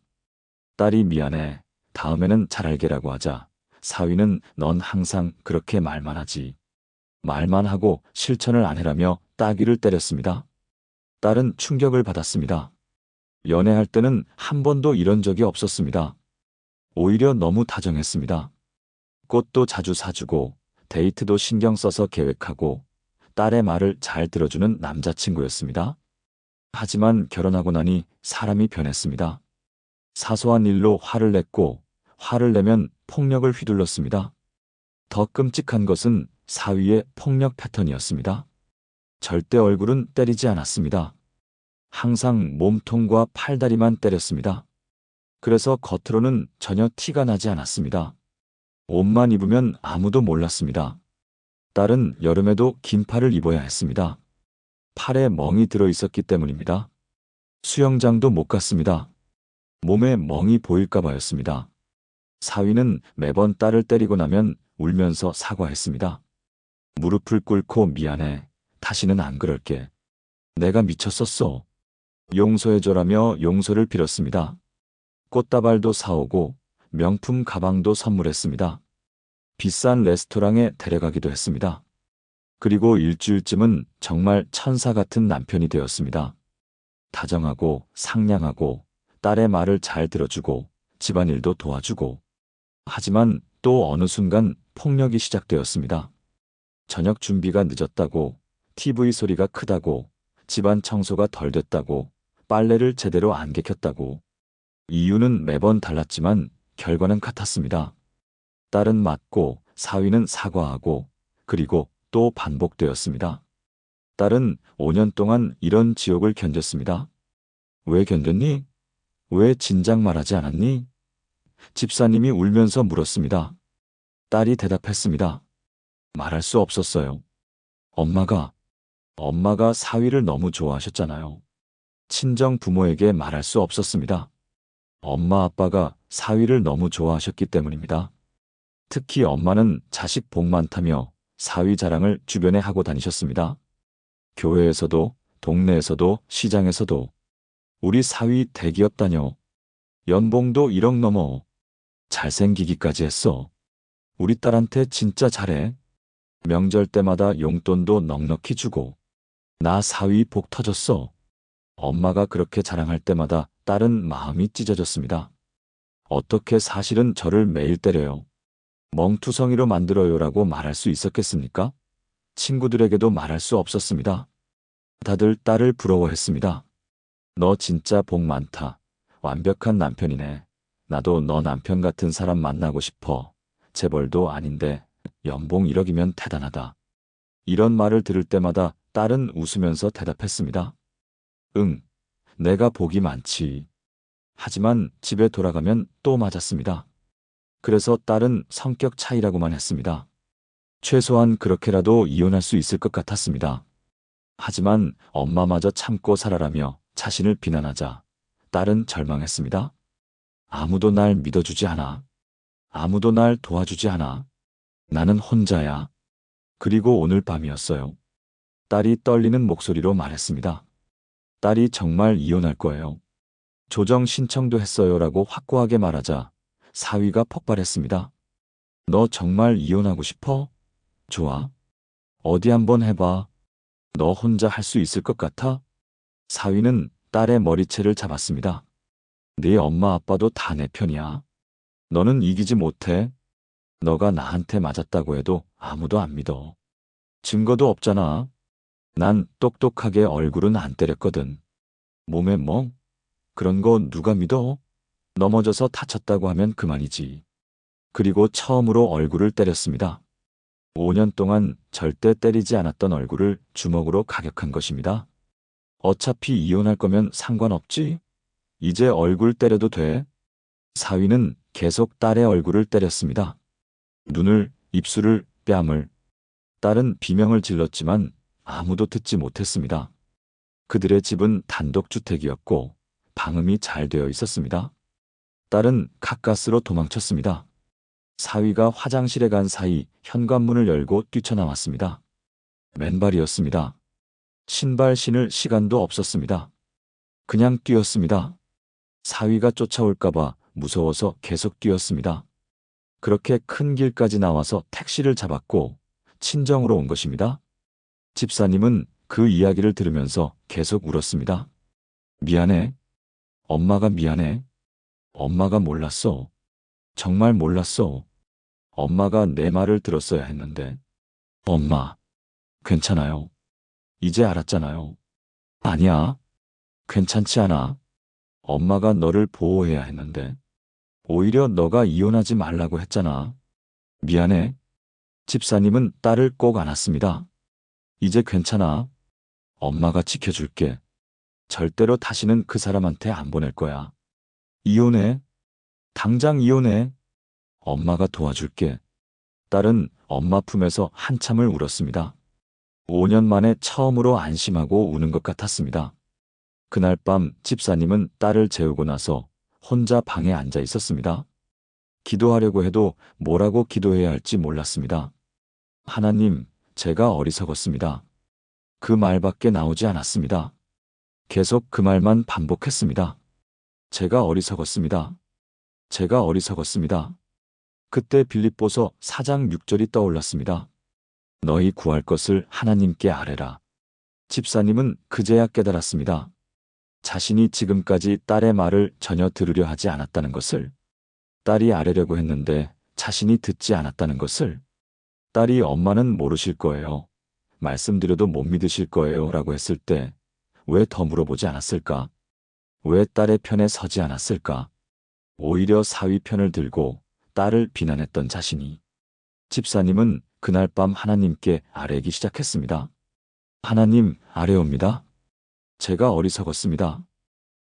딸이 미안해. 다음에는 잘 알게라고 하자 사위는 넌 항상 그렇게 말만 하지. 말만 하고 실천을 안 해라며 따귀를 때렸습니다. 딸은 충격을 받았습니다. 연애할 때는 한 번도 이런 적이 없었습니다. 오히려 너무 다정했습니다. 꽃도 자주 사주고 데이트도 신경 써서 계획하고 딸의 말을 잘 들어주는 남자친구였습니다. 하지만 결혼하고 나니 사람이 변했습니다. 사소한 일로 화를 냈고 화를 내면 폭력을 휘둘렀습니다. 더 끔찍한 것은 사위의 폭력 패턴이었습니다. 절대 얼굴은 때리지 않았습니다. 항상 몸통과 팔다리만 때렸습니다. 그래서 겉으로는 전혀 티가 나지 않았습니다. 옷만 입으면 아무도 몰랐습니다. 딸은 여름에도 긴팔을 입어야 했습니다. 팔에 멍이 들어 있었기 때문입니다. 수영장도 못 갔습니다. 몸에 멍이 보일까 봐였습니다. 사위는 매번 딸을 때리고 나면 울면서 사과했습니다. 무릎을 꿇고 미안해. 다시는 안 그럴게. 내가 미쳤었어. 용서해줘라며 용서를 빌었습니다. 꽃다발도 사오고 명품 가방도 선물했습니다. 비싼 레스토랑에 데려가기도 했습니다. 그리고 일주일쯤은 정말 천사 같은 남편이 되었습니다. 다정하고 상냥하고 딸의 말을 잘 들어주고 집안일도 도와주고. 하지만 또 어느 순간 폭력이 시작되었습니다. 저녁 준비가 늦었다고, TV 소리가 크다고, 집안 청소가 덜 됐다고, 빨래를 제대로 안 개켰다고. 이유는 매번 달랐지만 결과는 같았습니다. 딸은 맞고 사위는 사과하고 그리고 또 반복되었습니다. 딸은 5년 동안 이런 지옥을 견뎠습니다. 왜 견뎠니? 왜 진작 말하지 않았니? 집사님이 울면서 물었습니다. 딸이 대답했습니다. 말할 수 없었어요. 엄마가 사위를 너무 좋아하셨잖아요. 친정 부모에게 말할 수 없었습니다. 엄마 아빠가 사위를 너무 좋아하셨기 때문입니다. 특히 엄마는 자식 복 많다며 사위 자랑을 주변에 하고 다니셨습니다. 교회에서도, 동네에서도, 시장에서도. 우리 사위 대기업 다녀. 연봉도 1억 넘어. 잘생기기까지 했어. 우리 딸한테 진짜 잘해. 명절 때마다 용돈도 넉넉히 주고. 나 사위 복 터졌어. 엄마가 그렇게 자랑할 때마다 딸은 마음이 찢어졌습니다. 어떻게 사실은 저를 매일 때려요. 멍투성이로 만들어요라고 말할 수 있었겠습니까? 친구들에게도 말할 수 없었습니다. 다들 딸을 부러워했습니다. 너 진짜 복 많다. 완벽한 남편이네. 나도 너 남편 같은 사람 만나고 싶어. 재벌도 아닌데 연봉 1억이면 대단하다. 이런 말을 들을 때마다 딸은 웃으면서 대답했습니다. 응, 내가 복이 많지. 하지만 집에 돌아가면 또 맞았습니다. 그래서 딸은 성격 차이라고만 했습니다. 최소한 그렇게라도 이혼할 수 있을 것 같았습니다. 하지만 엄마마저 참고 살아라며 자신을 비난하자 딸은 절망했습니다. 아무도 날 믿어주지 않아. 아무도 날 도와주지 않아. 나는 혼자야. 그리고 오늘 밤이었어요. 딸이 떨리는 목소리로 말했습니다. 딸이 정말 이혼할 거예요. 조정 신청도 했어요라고 확고하게 말하자 사위가 폭발했습니다. 너 정말 이혼하고 싶어? 좋아. 어디 한번 해봐. 너 혼자 할 수 있을 것 같아? 사위는 딸의 머리채를 잡았습니다. 네 엄마 아빠도 다 내 편이야. 너는 이기지 못해. 너가 나한테 맞았다고 해도 아무도 안 믿어. 증거도 없잖아. 난 똑똑하게 얼굴은 안 때렸거든. 몸에 멍? 그런 거 누가 믿어? 넘어져서 다쳤다고 하면 그만이지. 그리고 처음으로 얼굴을 때렸습니다. 5년 동안 절대 때리지 않았던 얼굴을 주먹으로 가격한 것입니다. 어차피 이혼할 거면 상관없지? 이제 얼굴 때려도 돼? 사위는 계속 딸의 얼굴을 때렸습니다. 눈을, 입술을, 뺨을. 딸은 비명을 질렀지만 아무도 듣지 못했습니다. 그들의 집은 단독주택이었고 방음이 잘 되어 있었습니다. 딸은 가까스로 도망쳤습니다. 사위가 화장실에 간 사이 현관문을 열고 뛰쳐나왔습니다. 맨발이었습니다. 신발 신을 시간도 없었습니다. 그냥 뛰었습니다. 사위가 쫓아올까봐 무서워서 계속 뛰었습니다. 그렇게 큰 길까지 나와서 택시를 잡았고 친정으로 온 것입니다. 집사님은 그 이야기를 들으면서 계속 울었습니다. 미안해. 엄마가 미안해. 엄마가 몰랐어. 정말 몰랐어. 엄마가 내 말을 들었어야 했는데. 엄마, 괜찮아요. 이제 알았잖아요. 아니야. 괜찮지 않아. 엄마가 너를 보호해야 했는데. 오히려 너가 이혼하지 말라고 했잖아. 미안해. 집사님은 딸을 꼭 안았습니다. 이제 괜찮아. 엄마가 지켜줄게. 절대로 다시는 그 사람한테 안 보낼 거야. 이혼해. 당장 이혼해. 엄마가 도와줄게. 딸은 엄마 품에서 한참을 울었습니다. 5년 만에 처음으로 안심하고 우는 것 같았습니다. 그날 밤 집사님은 딸을 재우고 나서 혼자 방에 앉아 있었습니다. 기도하려고 해도 뭐라고 기도해야 할지 몰랐습니다. 하나님, 제가 어리석었습니다. 그 말밖에 나오지 않았습니다. 계속 그 말만 반복했습니다. 제가 어리석었습니다. 제가 어리석었습니다. 그때 빌립보서 4장 6절이 떠올랐습니다. 너희 구할 것을 하나님께 아뢰라. 집사님은 그제야 깨달았습니다. 자신이 지금까지 딸의 말을 전혀 들으려 하지 않았다는 것을, 딸이 아뢰려고 했는데 자신이 듣지 않았다는 것을, 딸이 엄마는 모르실 거예요. 말씀드려도 못 믿으실 거예요. 라고 했을 때 왜 더 물어보지 않았을까? 왜 딸의 편에 서지 않았을까? 오히려 사위 편을 들고 딸을 비난했던 자신이. 집사님은 그날 밤 하나님께 아뢰기 시작했습니다. 하나님, 아뢰옵니다. 제가 어리석었습니다.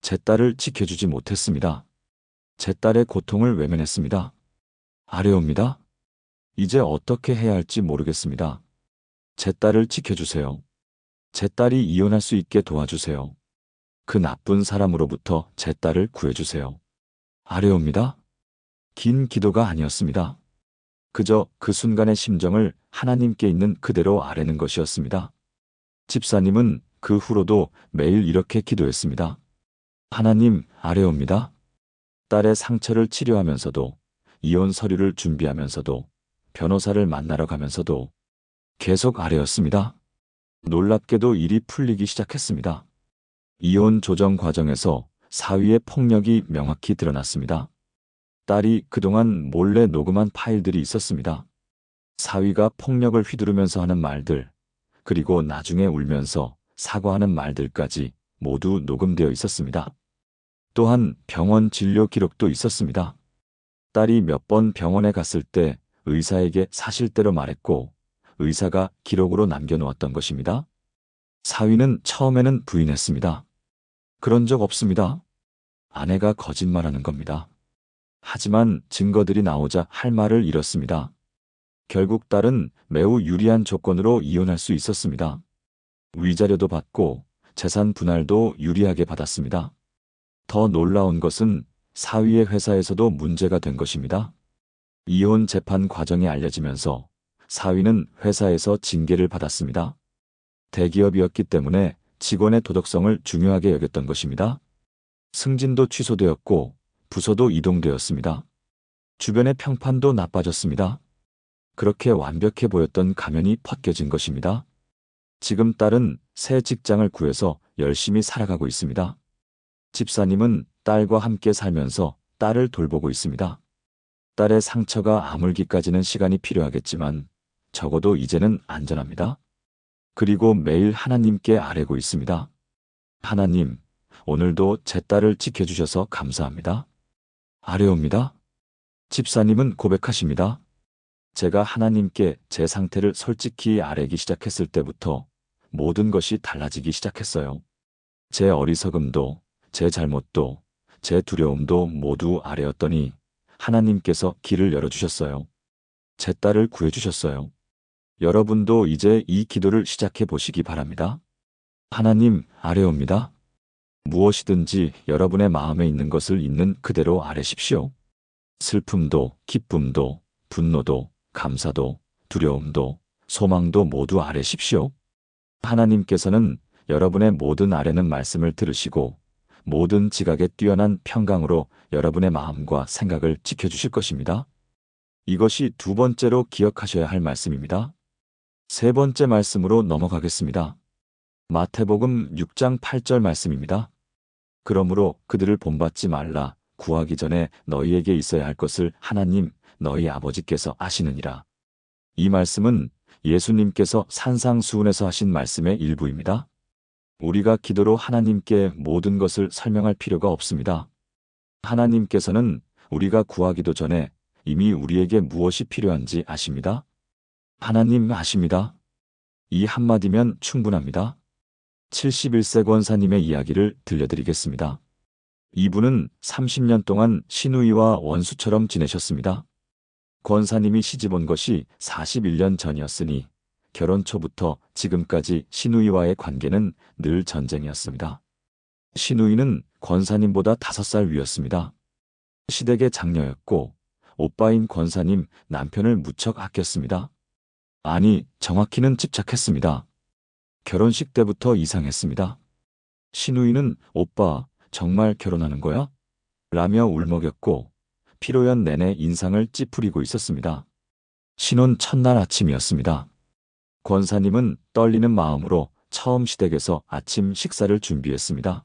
제 딸을 지켜주지 못했습니다. 제 딸의 고통을 외면했습니다. 아뢰옵니다. 이제 어떻게 해야 할지 모르겠습니다. 제 딸을 지켜주세요. 제 딸이 이혼할 수 있게 도와주세요. 그 나쁜 사람으로부터 제 딸을 구해주세요. 아뢰옵니다. 긴 기도가 아니었습니다. 그저 그 순간의 심정을 하나님께 있는 그대로 아뢰는 것이었습니다. 집사님은 그 후로도 매일 이렇게 기도했습니다. 하나님, 아뢰옵니다. 딸의 상처를 치료하면서도, 이혼 서류를 준비하면서도, 변호사를 만나러 가면서도 계속 아뢰었습니다. 놀랍게도 일이 풀리기 시작했습니다. 이혼 조정 과정에서 사위의 폭력이 명확히 드러났습니다. 딸이 그동안 몰래 녹음한 파일들이 있었습니다. 사위가 폭력을 휘두르면서 하는 말들, 그리고 나중에 울면서 사과하는 말들까지 모두 녹음되어 있었습니다. 또한 병원 진료 기록도 있었습니다. 딸이 몇 번 병원에 갔을 때 의사에게 사실대로 말했고 의사가 기록으로 남겨놓았던 것입니다. 사위는 처음에는 부인했습니다. 그런 적 없습니다. 아내가 거짓말하는 겁니다. 하지만 증거들이 나오자 할 말을 잃었습니다. 결국 딸은 매우 유리한 조건으로 이혼할 수 있었습니다. 위자료도 받고 재산 분할도 유리하게 받았습니다. 더 놀라운 것은 사위의 회사에서도 문제가 된 것입니다. 이혼 재판 과정이 알려지면서 사위는 회사에서 징계를 받았습니다. 대기업이었기 때문에 직원의 도덕성을 중요하게 여겼던 것입니다. 승진도 취소되었고 부서도 이동되었습니다. 주변의 평판도 나빠졌습니다. 그렇게 완벽해 보였던 가면이 벗겨진 것입니다. 지금 딸은 새 직장을 구해서 열심히 살아가고 있습니다. 집사님은 딸과 함께 살면서 딸을 돌보고 있습니다. 딸의 상처가 아물기까지는 시간이 필요하겠지만 적어도 이제는 안전합니다. 그리고 매일 하나님께 아뢰고 있습니다. 하나님, 오늘도 제 딸을 지켜주셔서 감사합니다. 아뢰옵니다. 집사님은 고백하십니다. 제가 하나님께 제 상태를 솔직히 아뢰기 시작했을 때부터 모든 것이 달라지기 시작했어요. 제 어리석음도, 제 잘못도, 제 두려움도 모두 아뢰었더니 하나님께서 길을 열어주셨어요. 제 딸을 구해주셨어요. 여러분도 이제 이 기도를 시작해 보시기 바랍니다. 하나님, 아뢰옵니다. 무엇이든지 여러분의 마음에 있는 것을 있는 그대로 아뢰십시오. 슬픔도, 기쁨도, 분노도, 감사도, 두려움도, 소망도 모두 아뢰십시오. 하나님께서는 여러분의 모든 아뢰는 말씀을 들으시고 모든 지각에 뛰어난 평강으로 여러분의 마음과 생각을 지켜주실 것입니다. 이것이 두 번째로 기억하셔야 할 말씀입니다. 세 번째 말씀으로 넘어가겠습니다. 마태복음 6장 8절 말씀입니다. 그러므로 그들을 본받지 말라. 구하기 전에 너희에게 있어야 할 것을 하나님 너희 아버지께서 아시느니라. 이 말씀은 예수님께서 산상수훈에서 하신 말씀의 일부입니다. 우리가 기도로 하나님께 모든 것을 설명할 필요가 없습니다. 하나님께서는 우리가 구하기도 전에 이미 우리에게 무엇이 필요한지 아십니다. 하나님 아십니다. 이 한마디면 충분합니다. 71세 권사님의 이야기를 들려드리겠습니다. 이분은 30년 동안 시누이와 원수처럼 지내셨습니다. 권사님이 시집온 것이 41년 전이었으니 결혼 초부터 지금까지 시누이와의 관계는 늘 전쟁이었습니다. 시누이는 권사님보다 5살 위였습니다. 시댁의 장녀였고 오빠인 권사님 남편을 무척 아꼈습니다. 아니, 정확히는 집착했습니다. 결혼식 때부터 이상했습니다. 시누이는 오빠, 정말 결혼하는 거야? 라며 울먹였고 피로연 내내 인상을 찌푸리고 있었습니다. 신혼 첫날 아침이었습니다. 권사님은 떨리는 마음으로 처음 시댁에서 아침 식사를 준비했습니다.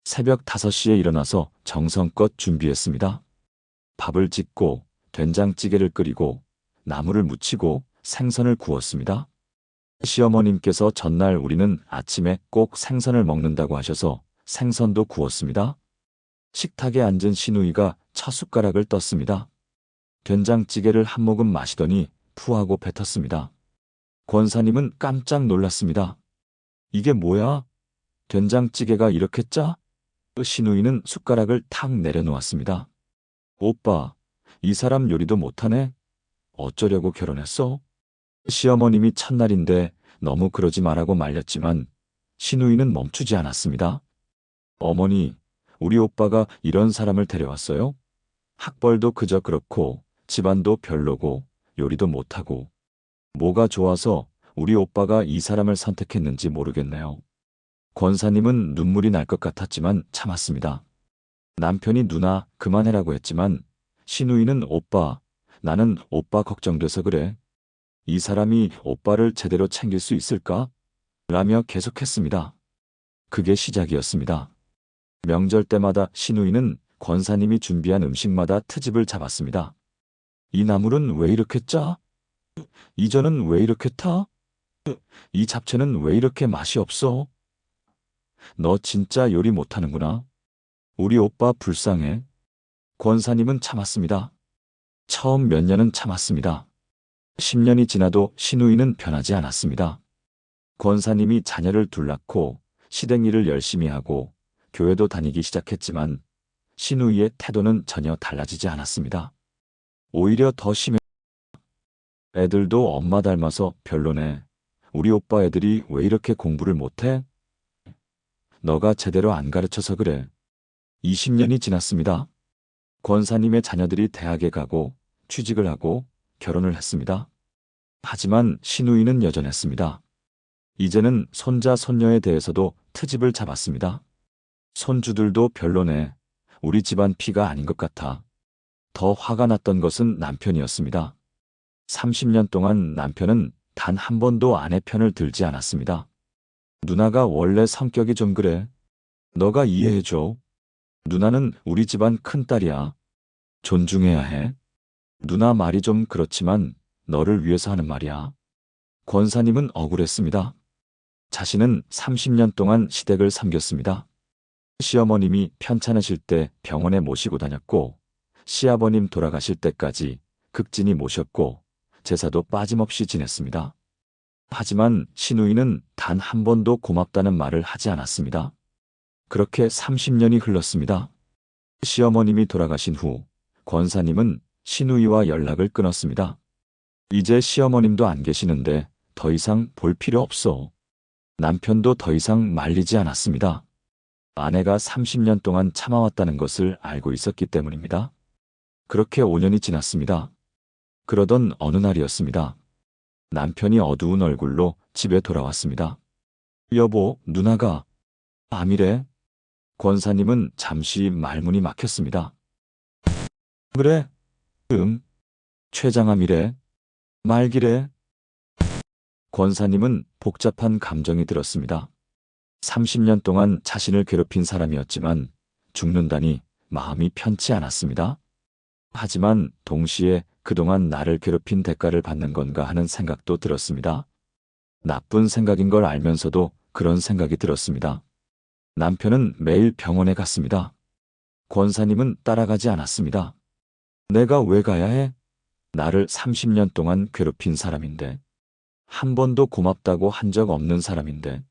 새벽 5시에 일어나서 정성껏 준비했습니다. 밥을 짓고 된장찌개를 끓이고 나물을 무치고 생선을 구웠습니다. 시어머님께서 전날 우리는 아침에 꼭 생선을 먹는다고 하셔서 생선도 구웠습니다. 식탁에 앉은 시누이가 첫 숟가락을 떴습니다. 된장찌개를 한 모금 마시더니 푸하고 뱉었습니다. 권사님은 깜짝 놀랐습니다. 이게 뭐야? 된장찌개가 이렇게 짜? 시누이는 숟가락을 탁 내려놓았습니다. 오빠, 이 사람 요리도 못하네? 어쩌려고 결혼했어? 시어머님이 첫날인데 너무 그러지 말라고 말렸지만 시누이는 멈추지 않았습니다. 어머니, 우리 오빠가 이런 사람을 데려왔어요? 학벌도 그저 그렇고 집안도 별로고 요리도 못하고 뭐가 좋아서 우리 오빠가 이 사람을 선택했는지 모르겠네요. 권사님은 눈물이 날 것 같았지만 참았습니다. 남편이 누나 그만해라고 했지만 시누이는 오빠, 나는 오빠 걱정돼서 그래. 이 사람이 오빠를 제대로 챙길 수 있을까? 라며 계속했습니다. 그게 시작이었습니다. 명절 때마다 시누이는 권사님이 준비한 음식마다 트집을 잡았습니다. 이 나물은 왜 이렇게 짜? 이 전은 왜 이렇게 타? 이 잡채는 왜 이렇게 맛이 없어? 너 진짜 요리 못하는구나. 우리 오빠 불쌍해. 권사님은 참았습니다. 처음 몇 년은 참았습니다. 10년이 지나도 시누이는 변하지 않았습니다. 권사님이 자녀를 둘 낳고 시댁 일을 열심히 하고 교회도 다니기 시작했지만 시누이의 태도는 전혀 달라지지 않았습니다. 오히려 더 심해. 애들도 엄마 닮아서 별로네. 우리 오빠 애들이 왜 이렇게 공부를 못해? 너가 제대로 안 가르쳐서 그래. 20년이 지났습니다. 권사님의 자녀들이 대학에 가고 취직을 하고 결혼을 했습니다. 하지만 시누이는 여전했습니다. 이제는 손자 손녀에 대해서도 트집을 잡았습니다. 손주들도 별로네. 우리 집안 피가 아닌 것 같아. 더 화가 났던 것은 남편이었습니다. 30년 동안 남편은 단 한 번도 아내 편을 들지 않았습니다. 누나가 원래 성격이 좀 그래. 너가 이해해줘. 누나는 우리 집안 큰딸이야. 존중해야 해. 누나 말이 좀 그렇지만 너를 위해서 하는 말이야. 권사님은 억울했습니다. 자신은 30년 동안 시댁을 섬겼습니다. 시어머님이 편찮으실 때 병원에 모시고 다녔고 시아버님 돌아가실 때까지 극진히 모셨고 제사도 빠짐없이 지냈습니다. 하지만 시누이는 단 한 번도 고맙다는 말을 하지 않았습니다. 그렇게 30년이 흘렀습니다. 시어머님이 돌아가신 후 권사님은 시누이와 연락을 끊었습니다. 이제 시어머님도 안 계시는데 더 이상 볼 필요 없어. 남편도 더 이상 말리지 않았습니다. 아내가 30년 동안 참아왔다는 것을 알고 있었기 때문입니다. 그렇게 5년이 지났습니다. 그러던 어느 날이었습니다. 남편이 어두운 얼굴로 집에 돌아왔습니다. 여보, 누나가 암이래. 권사님은 잠시 말문이 막혔습니다. 그래? 췌장암이래. 말기래. 권사님은 복잡한 감정이 들었습니다. 30년 동안 자신을 괴롭힌 사람이었지만 죽는다니 마음이 편치 않았습니다. 하지만 동시에 그동안 나를 괴롭힌 대가를 받는 건가 하는 생각도 들었습니다. 나쁜 생각인 걸 알면서도 그런 생각이 들었습니다. 남편은 매일 병원에 갔습니다. 권사님은 따라가지 않았습니다. 내가 왜 가야 해? 나를 30년 동안 괴롭힌 사람인데. 한 번도 고맙다고 한 적 없는 사람인데.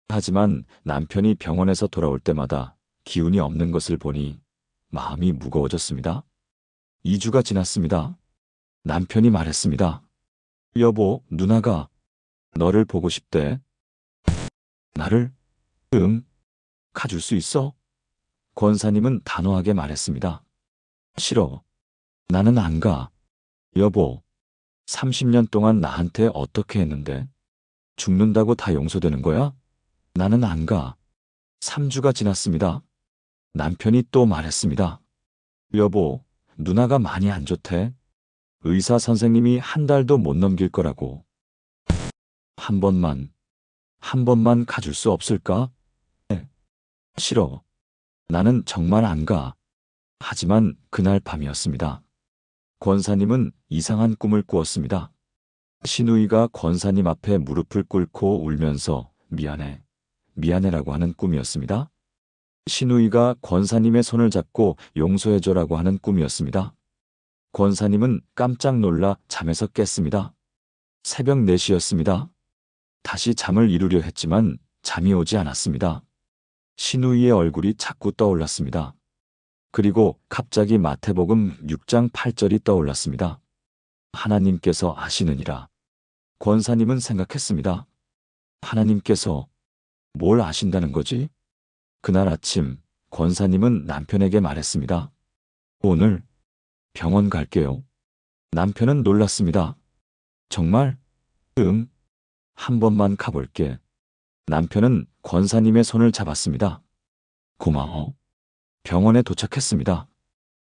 하지만 남편이 병원에서 돌아올 때마다 기운이 없는 것을 보니 마음이 무거워졌습니다. 2주가 지났습니다. 남편이 말했습니다. 여보, 누나가 너를 보고 싶대. 나를? 가줄 수 있어? 권사님은 단호하게 말했습니다. 싫어. 나는 안 가. 여보, 30년 동안 나한테 어떻게 했는데? 죽는다고 다 용서되는 거야? 나는 안 가. 3주가 지났습니다. 남편이 또 말했습니다. 여보, 누나가 많이 안 좋대. 의사 선생님이 한 달도 못 넘길 거라고. 한 번만 가줄 수 없을까? 네. 싫어. 나는 정말 안 가. 하지만 그날 밤이었습니다. 권사님은 이상한 꿈을 꾸었습니다. 신우이가 권사님 앞에 무릎을 꿇고 울면서 미안해, 미안해라고 하는 꿈이었습니다. 신우이가 권사님의 손을 잡고 용서해줘라고 하는 꿈이었습니다. 권사님은 깜짝 놀라 잠에서 깼습니다. 새벽 4시였습니다. 다시 잠을 이루려 했지만 잠이 오지 않았습니다. 신우이의 얼굴이 자꾸 떠올랐습니다. 그리고 갑자기 마태복음 6장 8절이 떠올랐습니다. 하나님께서 아시느니라. 권사님은 생각했습니다. 하나님께서 뭘 아신다는 거지? 그날 아침 권사님은 남편에게 말했습니다. 오늘 병원 갈게요. 남편은 놀랐습니다. 정말? 한 번만 가볼게. 남편은 권사님의 손을 잡았습니다. 고마워. 병원에 도착했습니다.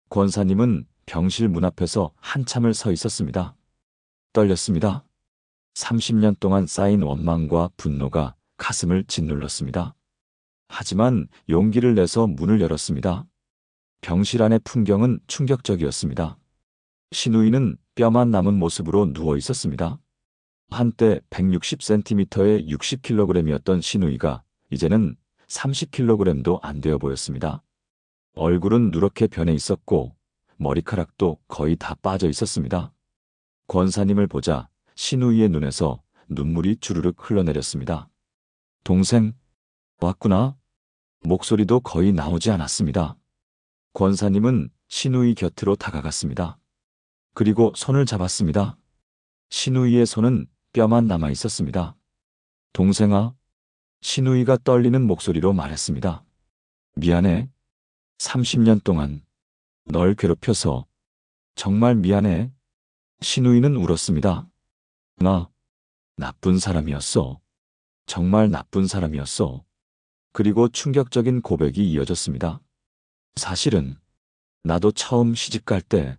권사님은 병실 문 앞에서 한참을 서 있었습니다. 떨렸습니다. 30년 동안 쌓인 원망과 분노가 가슴을 짓눌렀습니다. 하지만 용기를 내서 문을 열었습니다. 병실 안의 풍경은 충격적이었습니다. 신우이는 뼈만 남은 모습으로 누워 있었습니다. 한때 160cm에 60kg이었던 신우이가 이제는 30kg도 안 되어 보였습니다. 얼굴은 누렇게 변해 있었고 머리카락도 거의 다 빠져 있었습니다. 권사님을 보자 신우이의 눈에서 눈물이 주르륵 흘러내렸습니다. 동생, 왔구나. 목소리도 거의 나오지 않았습니다. 권사님은 신우이 곁으로 다가갔습니다. 그리고 손을 잡았습니다. 신우이의 손은 뼈만 남아 있었습니다. 동생아, 신우이가 떨리는 목소리로 말했습니다. 미안해. 30년 동안 널 괴롭혀서 정말 미안해. 신우이는 울었습니다. 나 나쁜 사람이었어. 정말 나쁜 사람이었어. 그리고 충격적인 고백이 이어졌습니다. 사실은 나도 처음 시집갈 때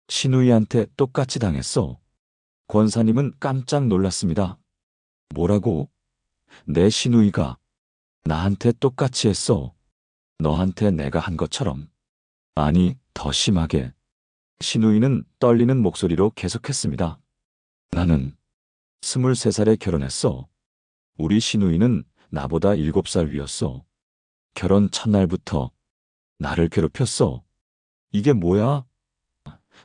신우이한테 똑같이 당했어. 권사님은 깜짝 놀랐습니다. 뭐라고? 내 신우이가 나한테 똑같이 했어. 너한테 내가 한 것처럼. 아니, 더 심하게. 신우이는 떨리는 목소리로 계속했습니다. 나는 23살에 결혼했어. 우리 신우이는 나보다 7살 위였어. 결혼 첫날부터 나를 괴롭혔어. 이게 뭐야?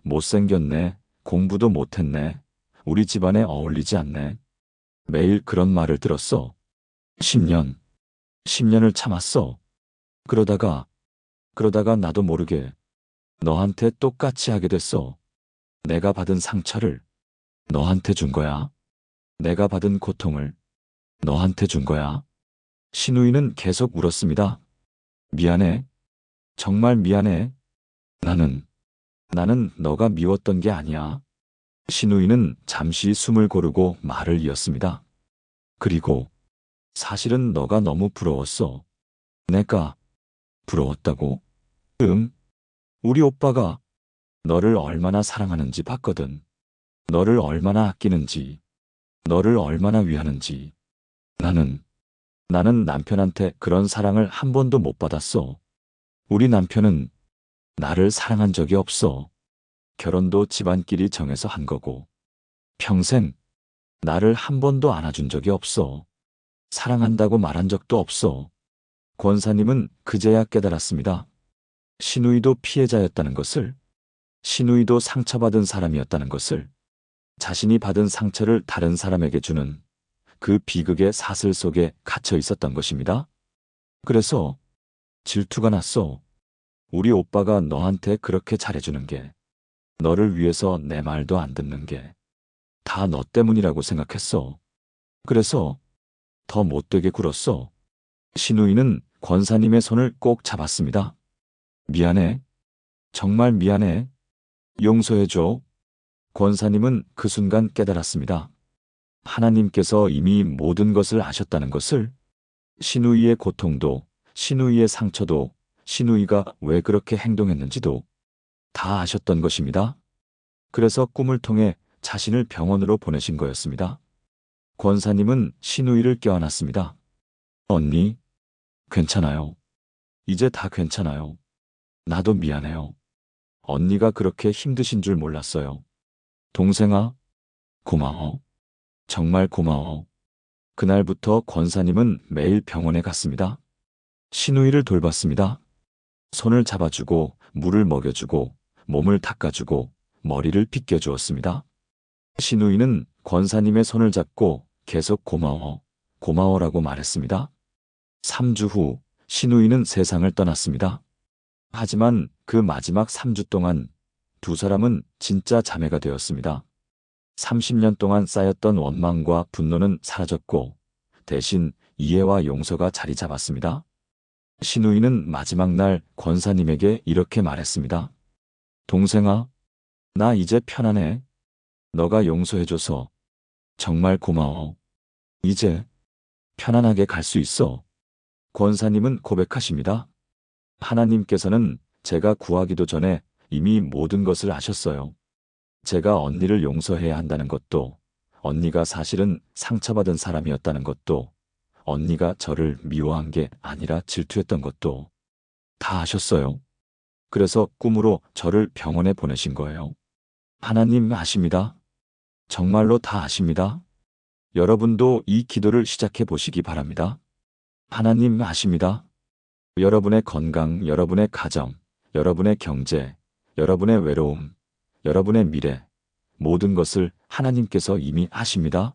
못생겼네. 공부도 못했네. 우리 집안에 어울리지 않네. 매일 그런 말을 들었어. 10년을 참았어. 그러다가 나도 모르게 너한테 똑같이 하게 됐어. 내가 받은 상처를 너한테 준 거야. 내가 받은 고통을 너한테 준 거야. 신우이는 계속 울었습니다. 미안해. 정말 미안해. 나는 너가 미웠던 게 아니야. 신우이는 잠시 숨을 고르고 말을 이었습니다. 그리고 사실은 너가 너무 부러웠어. 내가 부러웠다고? 우리 오빠가 너를 얼마나 사랑하는지 봤거든. 너를 얼마나 아끼는지, 너를 얼마나 위하는지. 나는 나는 남편한테 그런 사랑을 한 번도 못 받았어. 우리 남편은 나를 사랑한 적이 없어. 결혼도 집안끼리 정해서 한 거고. 평생 나를 한 번도 안아준 적이 없어. 사랑한다고 말한 적도 없어. 권사님은 그제야 깨달았습니다. 시누이도 피해자였다는 것을, 시누이도 상처받은 사람이었다는 것을, 자신이 받은 상처를 다른 사람에게 주는 그 비극의 사슬 속에 갇혀 있었던 것입니다. 그래서 질투가 났어. 우리 오빠가 너한테 그렇게 잘해주는 게, 너를 위해서 내 말도 안 듣는 게 다 너 때문이라고 생각했어. 그래서 더 못되게 굴었어. 시누이는 권사님의 손을 꼭 잡았습니다. 미안해. 정말 미안해. 용서해줘. 권사님은 그 순간 깨달았습니다. 하나님께서 이미 모든 것을 아셨다는 것을, 시누이의 고통도, 시누이의 상처도, 시누이가 왜 그렇게 행동했는지도 다 아셨던 것입니다. 그래서 꿈을 통해 자신을 병원으로 보내신 거였습니다. 권사님은 시누이를 껴안았습니다. 언니, 괜찮아요. 이제 다 괜찮아요. 나도 미안해요. 언니가 그렇게 힘드신 줄 몰랐어요. 동생아, 고마워. 정말 고마워. 그날부터 권사님은 매일 병원에 갔습니다. 시누이를 돌봤습니다. 손을 잡아주고, 물을 먹여주고, 몸을 닦아주고, 머리를 빗겨주었습니다. 시누이는 권사님의 손을 잡고 계속 고마워, 고마워라고 말했습니다. 3주 후 시누이는 세상을 떠났습니다. 하지만 그 마지막 3주 동안 두 사람은 진짜 자매가 되었습니다. 30년 동안 쌓였던 원망과 분노는 사라졌고 대신 이해와 용서가 자리 잡았습니다. 시누이는 마지막 날 권사님에게 이렇게 말했습니다. 동생아, 나 이제 편안해. 너가 용서해줘서 정말 고마워. 이제 편안하게 갈 수 있어. 권사님은 고백하십니다. 하나님께서는 제가 구하기도 전에 이미 모든 것을 아셨어요. 제가 언니를 용서해야 한다는 것도, 언니가 사실은 상처받은 사람이었다는 것도, 언니가 저를 미워한 게 아니라 질투했던 것도 다 아셨어요. 그래서 꿈으로 저를 병원에 보내신 거예요. 하나님 아십니다. 정말로 다 아십니다. 여러분도 이 기도를 시작해 보시기 바랍니다. 하나님 아십니다. 여러분의 건강, 여러분의 가정, 여러분의 경제, 여러분의 외로움, 여러분의 미래, 모든 것을 하나님께서 이미 아십니다.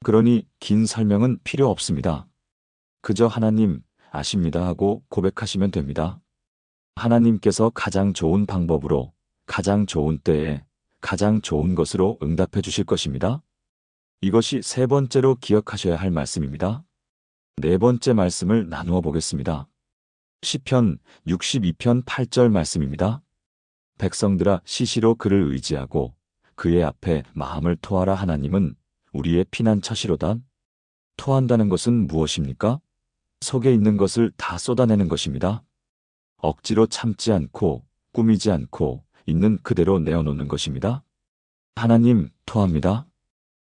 그러니 긴 설명은 필요 없습니다. 그저 하나님 아십니다 하고 고백하시면 됩니다. 하나님께서 가장 좋은 방법으로, 가장 좋은 때에, 가장 좋은 것으로 응답해 주실 것입니다. 이것이 세 번째로 기억하셔야 할 말씀입니다. 네 번째 말씀을 나누어 보겠습니다. 시편 62편 8절 말씀입니다. 백성들아 시시로 그를 의지하고 그의 앞에 마음을 토하라. 하나님은 우리의 피난처시로다. 토한다는 것은 무엇입니까? 속에 있는 것을 다 쏟아내는 것입니다. 억지로 참지 않고 꾸미지 않고 있는 그대로 내어놓는 것입니다. 하나님, 토합니다.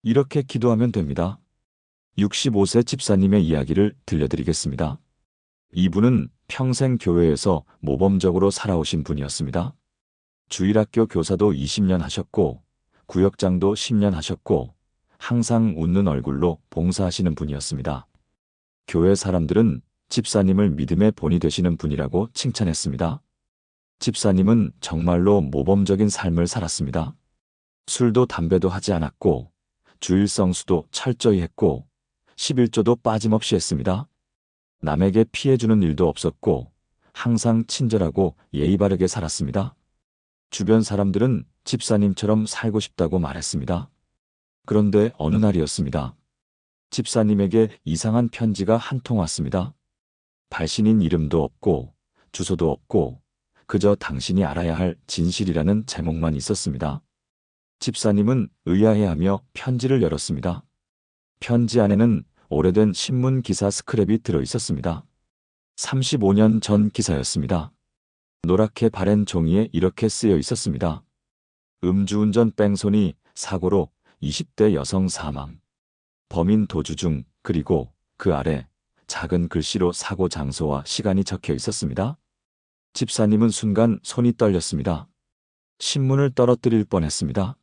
이렇게 기도하면 됩니다. 65세 집사님의 이야기를 들려드리겠습니다. 이분은 평생 교회에서 모범적으로 살아오신 분이었습니다. 주일학교 교사도 20년 하셨고, 구역장도 10년 하셨고, 항상 웃는 얼굴로 봉사하시는 분이었습니다. 교회 사람들은 집사님을 믿음의 본이 되시는 분이라고 칭찬했습니다. 집사님은 정말로 모범적인 삶을 살았습니다. 술도 담배도 하지 않았고, 주일 성수도 철저히 했고, 11조도 빠짐없이 했습니다. 남에게 피해주는 일도 없었고, 항상 친절하고 예의 바르게 살았습니다. 주변 사람들은 집사님처럼 살고 싶다고 말했습니다. 그런데 어느 날이었습니다. 집사님에게 이상한 편지가 한 통 왔습니다. 발신인 이름도 없고, 주소도 없고, 그저 당신이 알아야 할 진실이라는 제목만 있었습니다. 집사님은 의아해하며 편지를 열었습니다. 편지 안에는 오래된 신문 기사 스크랩이 들어 있었습니다. 35년 전 기사였습니다. 노랗게 바랜 종이에 이렇게 쓰여 있었습니다. 음주운전 뺑소니 사고로 20대 여성 사망. 범인 도주 중, 그리고 그 아래 작은 글씨로 사고 장소와 시간이 적혀 있었습니다. 집사님은 순간 손이 떨렸습니다. 신문을 떨어뜨릴 뻔했습니다.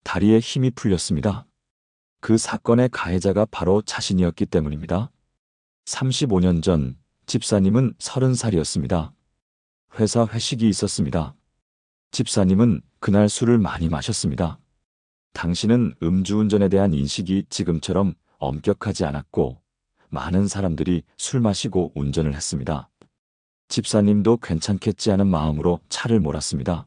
다리에 힘이 풀렸습니다. 그 사건의 가해자가 바로 자신이었기 때문입니다. 35년 전 집사님은 30살이었습니다. 회사 회식이 있었습니다. 집사님은 그날 술을 많이 마셨습니다. 당신은 음주운전에 대한 인식이 지금처럼 엄격하지 않았고 많은 사람들이 술 마시고 운전을 했습니다. 집사님도 괜찮겠지 하는 마음으로 차를 몰았습니다.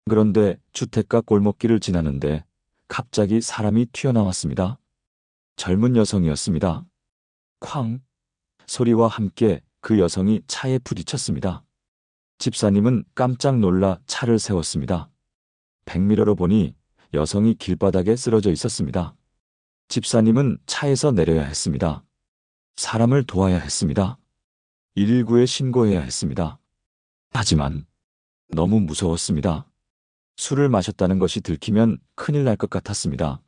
그런데 주택가 골목길을 지나는데 갑자기 사람이 튀어나왔습니다. 젊은 여성이었습니다. 쾅! 소리와 함께 그 여성이 차에 부딪혔습니다. 집사님은 깜짝 놀라 차를 세웠습니다. 백미러로 보니 여성이 길바닥에 쓰러져 있었습니다. 집사님은 차에서 내려야 했습니다. 사람을 도와야 했습니다. 119에 신고해야 했습니다. 하지만 너무 무서웠습니다. 술을 마셨다는 것이 들키면 큰일 날 것 같았습니다.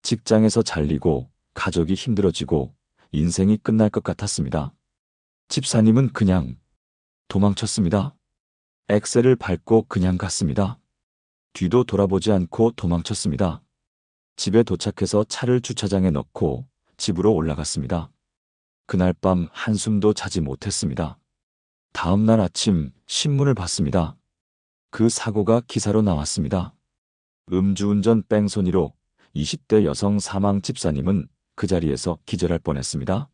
직장에서 잘리고 가족이 힘들어지고 인생이 끝날 것 같았습니다. 집사님은 그냥 도망쳤습니다. 엑셀을 밟고 그냥 갔습니다. 뒤도 돌아보지 않고 도망쳤습니다. 집에 도착해서 차를 주차장에 넣고 집으로 올라갔습니다. 그날 밤 한숨도 자지 못했습니다. 다음 날 아침 신문을 봤습니다. 그 사고가 기사로 나왔습니다. 음주운전 뺑소니로 20대 여성 사망. 집사님은 그 자리에서 기절할 뻔했습니다.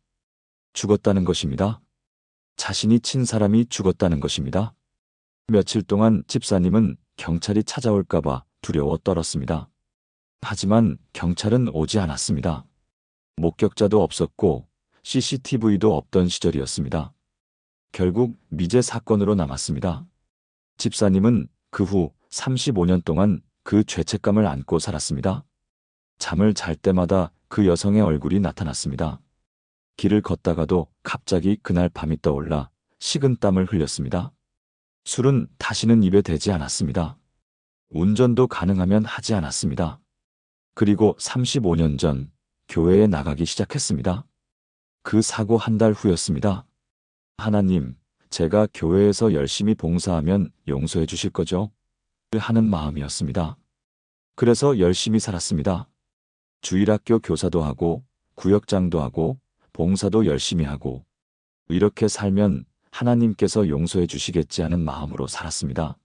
죽었다는 것입니다. 자신이 친 사람이 죽었다는 것입니다. 며칠 동안 집사님은 경찰이 찾아올까봐 두려워 떨었습니다. 하지만 경찰은 오지 않았습니다. 목격자도 없었고 CCTV도 없던 시절이었습니다. 결국 미제 사건으로 남았습니다. 집사님은 그 후 35년 동안 그 죄책감을 안고 살았습니다. 잠을 잘 때마다 그 여성의 얼굴이 나타났습니다. 길을 걷다가도 갑자기 그날 밤이 떠올라 식은땀을 흘렸습니다. 술은 다시는 입에 대지 않았습니다. 운전도 가능하면 하지 않았습니다. 그리고 35년 전 교회에 나가기 시작했습니다. 그 사고 한 달 후였습니다. 하나님, 제가 교회에서 열심히 봉사하면 용서해 주실 거죠? 하는 마음이었습니다. 그래서 열심히 살았습니다. 주일학교 교사도 하고 구역장도 하고 봉사도 열심히 하고 이렇게 살면 하나님께서 용서해 주시겠지 하는 마음으로 살았습니다.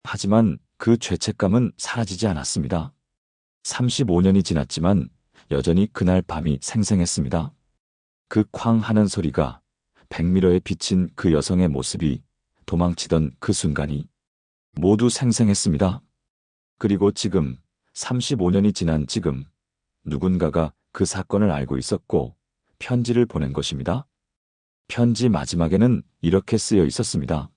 하지만 그 죄책감은 사라지지 않았습니다. 35년이 지났지만 여전히 그날 밤이 생생했습니다. 그 쾅 하는 소리가, 백미러에 비친 그 여성의 모습이, 도망치던 그 순간이 모두 생생했습니다. 그리고 지금 35년이 지난 지금 누군가가 그 사건을 알고 있었고 편지를 보낸 것입니다. 편지 마지막에는 이렇게 쓰여 있었습니다.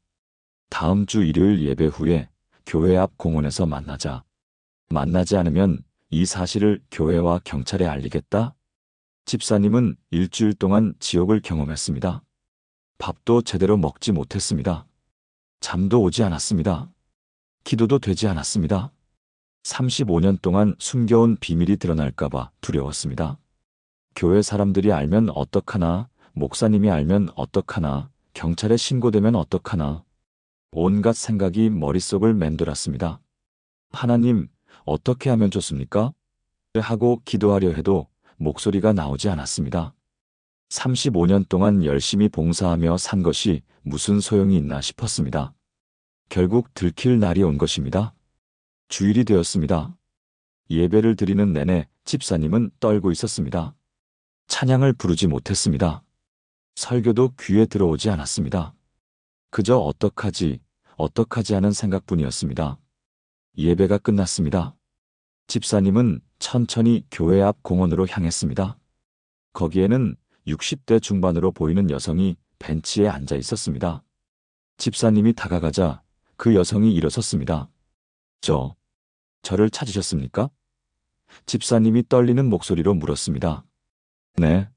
다음 주 일요일 예배 후에 교회 앞 공원에서 만나자. 만나지 않으면 이 사실을 교회와 경찰에 알리겠다. 집사님은 일주일 동안 지옥을 경험했습니다. 밥도 제대로 먹지 못했습니다. 잠도 오지 않았습니다. 기도도 되지 않았습니다. 35년 동안 숨겨온 비밀이 드러날까봐 두려웠습니다. 교회 사람들이 알면 어떡하나, 목사님이 알면 어떡하나, 경찰에 신고되면 어떡하나. 온갖 생각이 머릿속을 맴돌았습니다. 하나님, 어떻게 하면 좋습니까? 하고 기도하려 해도 목소리가 나오지 않았습니다. 35년 동안 열심히 봉사하며 산 것이 무슨 소용이 있나 싶었습니다. 결국 들킬 날이 온 것입니다. 주일이 되었습니다. 예배를 드리는 내내 집사님은 떨고 있었습니다. 찬양을 부르지 못했습니다. 설교도 귀에 들어오지 않았습니다. 그저 어떡하지 하는 생각뿐이었습니다. 예배가 끝났습니다. 집사님은 천천히 교회 앞 공원으로 향했습니다. 거기에는 60대 중반으로 보이는 여성이 벤치에 앉아 있었습니다. 집사님이 다가가자 그 여성이 일어섰습니다. 저를 찾으셨습니까? 집사님이 떨리는 목소리로 물었습니다. 네.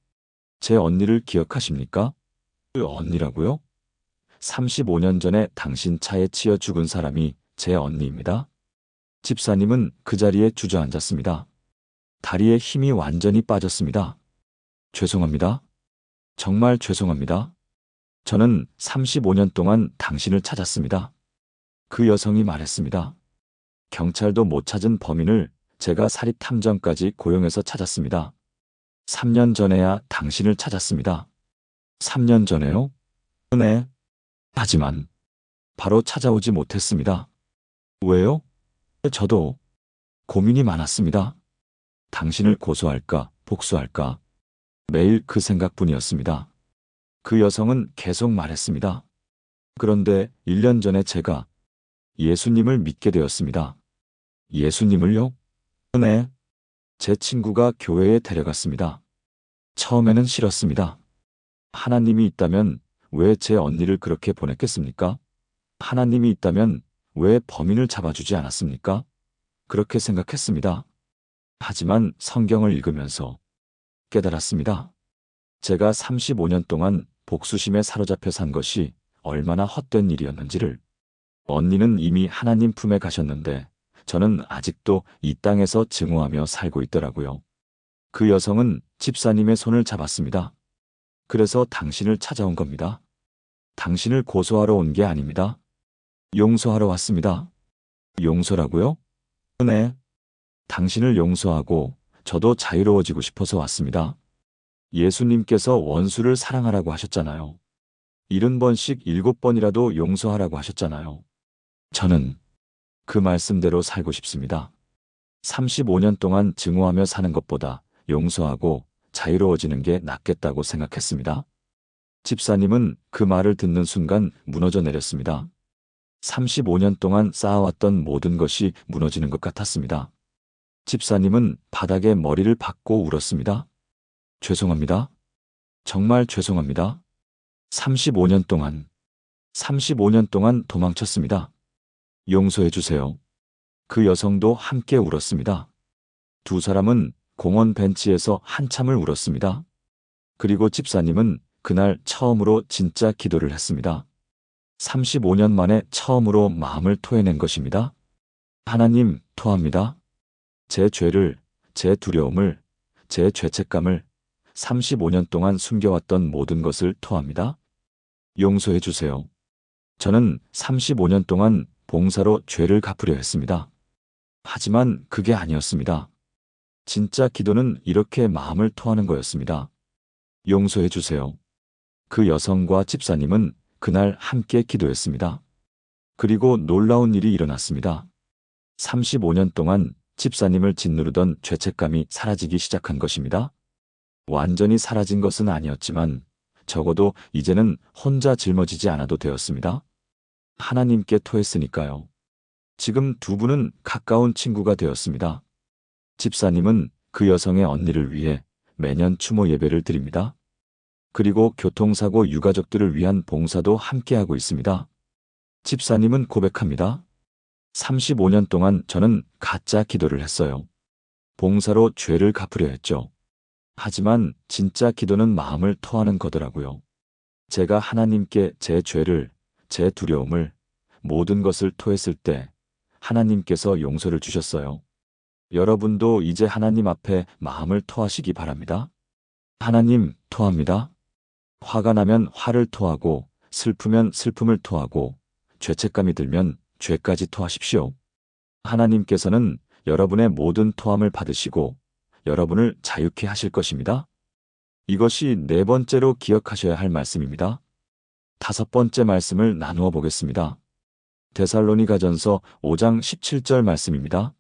제 언니를 기억하십니까? 언니라고요? 35년 전에 당신 차에 치여 죽은 사람이 제 언니입니다. 집사님은 그 자리에 주저앉았습니다. 다리에 힘이 완전히 빠졌습니다. 죄송합니다. 정말 죄송합니다. 저는 35년 동안 당신을 찾았습니다. 그 여성이 말했습니다. 경찰도 못 찾은 범인을 제가 사립탐정까지 고용해서 찾았습니다. 3년 전에야 당신을 찾았습니다. 3년 전에요? 네. 하지만 바로 찾아오지 못했습니다. 왜요? 저도 고민이 많았습니다. 당신을 고소할까, 복수할까. 매일 그 생각뿐이었습니다. 그 여성은 계속 말했습니다. 그런데 1년 전에 제가 예수님을 믿게 되었습니다. 예수님을요? 네. 제 친구가 교회에 데려갔습니다. 처음에는 싫었습니다. 하나님이 있다면 왜 제 언니를 그렇게 보냈겠습니까? 하나님이 있다면 왜 범인을 잡아주지 않았습니까? 그렇게 생각했습니다. 하지만 성경을 읽으면서 깨달았습니다. 제가 35년 동안 복수심에 사로잡혀 산 것이 얼마나 헛된 일이었는지를. 언니는 이미 하나님 품에 가셨는데 저는 아직도 이 땅에서 증오하며 살고 있더라고요. 그 여성은 집사님의 손을 잡았습니다. 그래서 당신을 찾아온 겁니다. 당신을 고소하러 온 게 아닙니다. 용서하러 왔습니다. 용서라고요? 네. 당신을 용서하고 저도 자유로워지고 싶어서 왔습니다. 예수님께서 원수를 사랑하라고 하셨잖아요. 70번씩 7번이라도 용서하라고 하셨잖아요. 저는 그 말씀대로 살고 싶습니다. 35년 동안 증오하며 사는 것보다 용서하고 자유로워지는 게 낫겠다고 생각했습니다. 집사님은 그 말을 듣는 순간 무너져 내렸습니다. 35년 동안 쌓아왔던 모든 것이 무너지는 것 같았습니다. 집사님은 바닥에 머리를 박고 울었습니다. 죄송합니다. 정말 죄송합니다. 35년 동안 도망쳤습니다. 용서해 주세요. 그 여성도 함께 울었습니다. 두 사람은 공원 벤치에서 한참을 울었습니다. 그리고 집사님은 그날 처음으로 진짜 기도를 했습니다. 35년 만에 처음으로 마음을 토해낸 것입니다. 하나님, 토합니다. 제 죄를, 제 두려움을, 제 죄책감을 35년 동안 숨겨왔던 모든 것을 토합니다. 용서해 주세요. 저는 35년 동안 봉사로 죄를 갚으려 했습니다. 하지만 그게 아니었습니다. 진짜 기도는 이렇게 마음을 토하는 거였습니다. 용서해 주세요. 그 여성과 집사님은 그날 함께 기도했습니다. 그리고 놀라운 일이 일어났습니다. 35년 동안 집사님을 짓누르던 죄책감이 사라지기 시작한 것입니다. 완전히 사라진 것은 아니었지만 적어도 이제는 혼자 짊어지지 않아도 되었습니다. 하나님께 토했으니까요. 지금 두 분은 가까운 친구가 되었습니다. 집사님은 그 여성의 언니를 위해 매년 추모 예배를 드립니다. 그리고 교통사고 유가족들을 위한 봉사도 함께하고 있습니다. 집사님은 고백합니다. 35년 동안 저는 가짜 기도를 했어요. 봉사로 죄를 갚으려 했죠. 하지만 진짜 기도는 마음을 토하는 거더라고요. 제가 하나님께 제 죄를, 제 두려움을, 모든 것을 토했을 때 하나님께서 용서를 주셨어요. 여러분도 이제 하나님 앞에 마음을 토하시기 바랍니다. 하나님, 토합니다. 화가 나면 화를 토하고, 슬프면 슬픔을 토하고, 죄책감이 들면 죄까지 토하십시오. 하나님께서는 여러분의 모든 토함을 받으시고 여러분을 자유케 하실 것입니다. 이것이 네 번째로 기억하셔야 할 말씀입니다. 다섯 번째 말씀을 나누어 보겠습니다. 데살로니가전서 5장 17절 말씀입니다.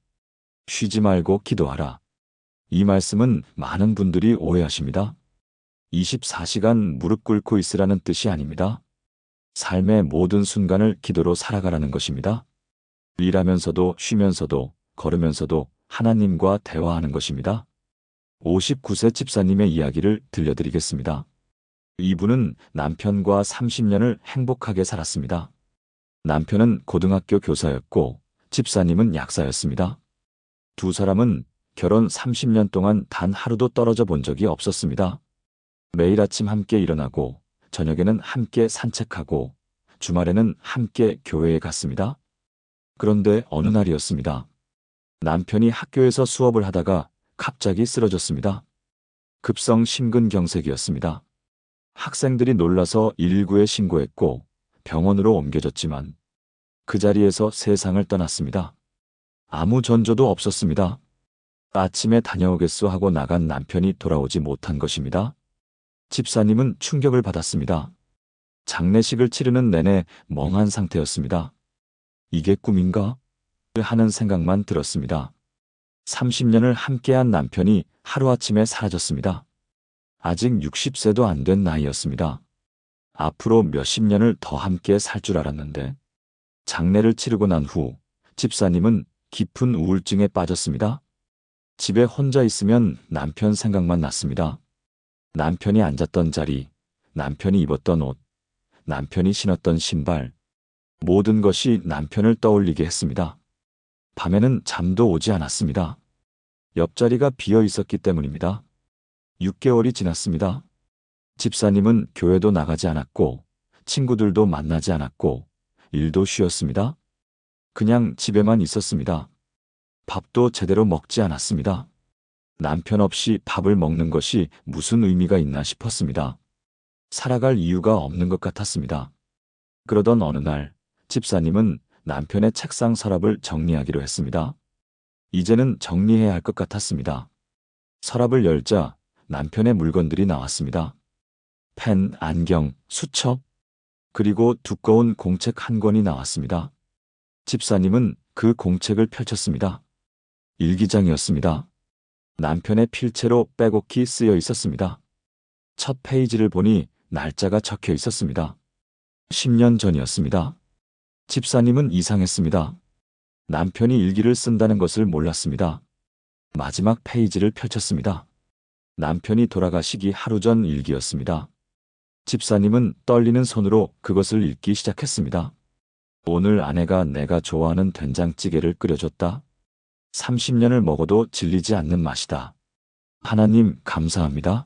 쉬지 말고 기도하라. 이 말씀은 많은 분들이 오해하십니다. 24시간 무릎 꿇고 있으라는 뜻이 아닙니다. 삶의 모든 순간을 기도로 살아가라는 것입니다. 일하면서도 쉬면서도 걸으면서도 하나님과 대화하는 것입니다. 59세 집사님의 이야기를 들려드리겠습니다. 이분은 남편과 30년을 행복하게 살았습니다. 남편은 고등학교 교사였고 집사님은 약사였습니다. 두 사람은 결혼 30년 동안 단 하루도 떨어져 본 적이 없었습니다. 매일 아침 함께 일어나고 저녁에는 함께 산책하고 주말에는 함께 교회에 갔습니다. 그런데 어느 날이었습니다. 남편이 학교에서 수업을 하다가 갑자기 쓰러졌습니다. 급성 심근경색이었습니다. 학생들이 놀라서 119에 신고했고 병원으로 옮겨졌지만 그 자리에서 세상을 떠났습니다. 아무 전조도 없었습니다. 아침에 다녀오겠소 하고 나간 남편이 돌아오지 못한 것입니다. 집사님은 충격을 받았습니다. 장례식을 치르는 내내 멍한 상태였습니다. 이게 꿈인가? 하는 생각만 들었습니다. 30년을 함께한 남편이 하루아침에 사라졌습니다. 아직 60세도 안 된 나이였습니다. 앞으로 몇십 년을 더 함께 살 줄 알았는데 장례를 치르고 난 후 집사님은 깊은 우울증에 빠졌습니다. 집에 혼자 있으면 남편 생각만 났습니다. 남편이 앉았던 자리, 남편이 입었던 옷, 남편이 신었던 신발, 모든 것이 남편을 떠올리게 했습니다. 밤에는 잠도 오지 않았습니다. 옆자리가 비어 있었기 때문입니다. 6개월이 지났습니다. 집사님은 교회도 나가지 않았고 친구들도 만나지 않았고 일도 쉬었습니다. 그냥 집에만 있었습니다. 밥도 제대로 먹지 않았습니다. 남편 없이 밥을 먹는 것이 무슨 의미가 있나 싶었습니다. 살아갈 이유가 없는 것 같았습니다. 그러던 어느 날 집사님은 남편의 책상 서랍을 정리하기로 했습니다. 이제는 정리해야 할 것 같았습니다. 서랍을 열자 남편의 물건들이 나왔습니다. 펜, 안경, 수첩, 그리고 두꺼운 공책 한 권이 나왔습니다. 집사님은 그 공책을 펼쳤습니다. 일기장이었습니다. 남편의 필체로 빼곡히 쓰여 있었습니다. 첫 페이지를 보니 날짜가 적혀 있었습니다. 10년 전이었습니다. 집사님은 이상했습니다. 남편이 일기를 쓴다는 것을 몰랐습니다. 마지막 페이지를 펼쳤습니다. 남편이 돌아가시기 하루 전 일기였습니다. 집사님은 떨리는 손으로 그것을 읽기 시작했습니다. 오늘 아내가 내가 좋아하는 된장찌개를 끓여줬다. 30년을 먹어도 질리지 않는 맛이다. 하나님 감사합니다.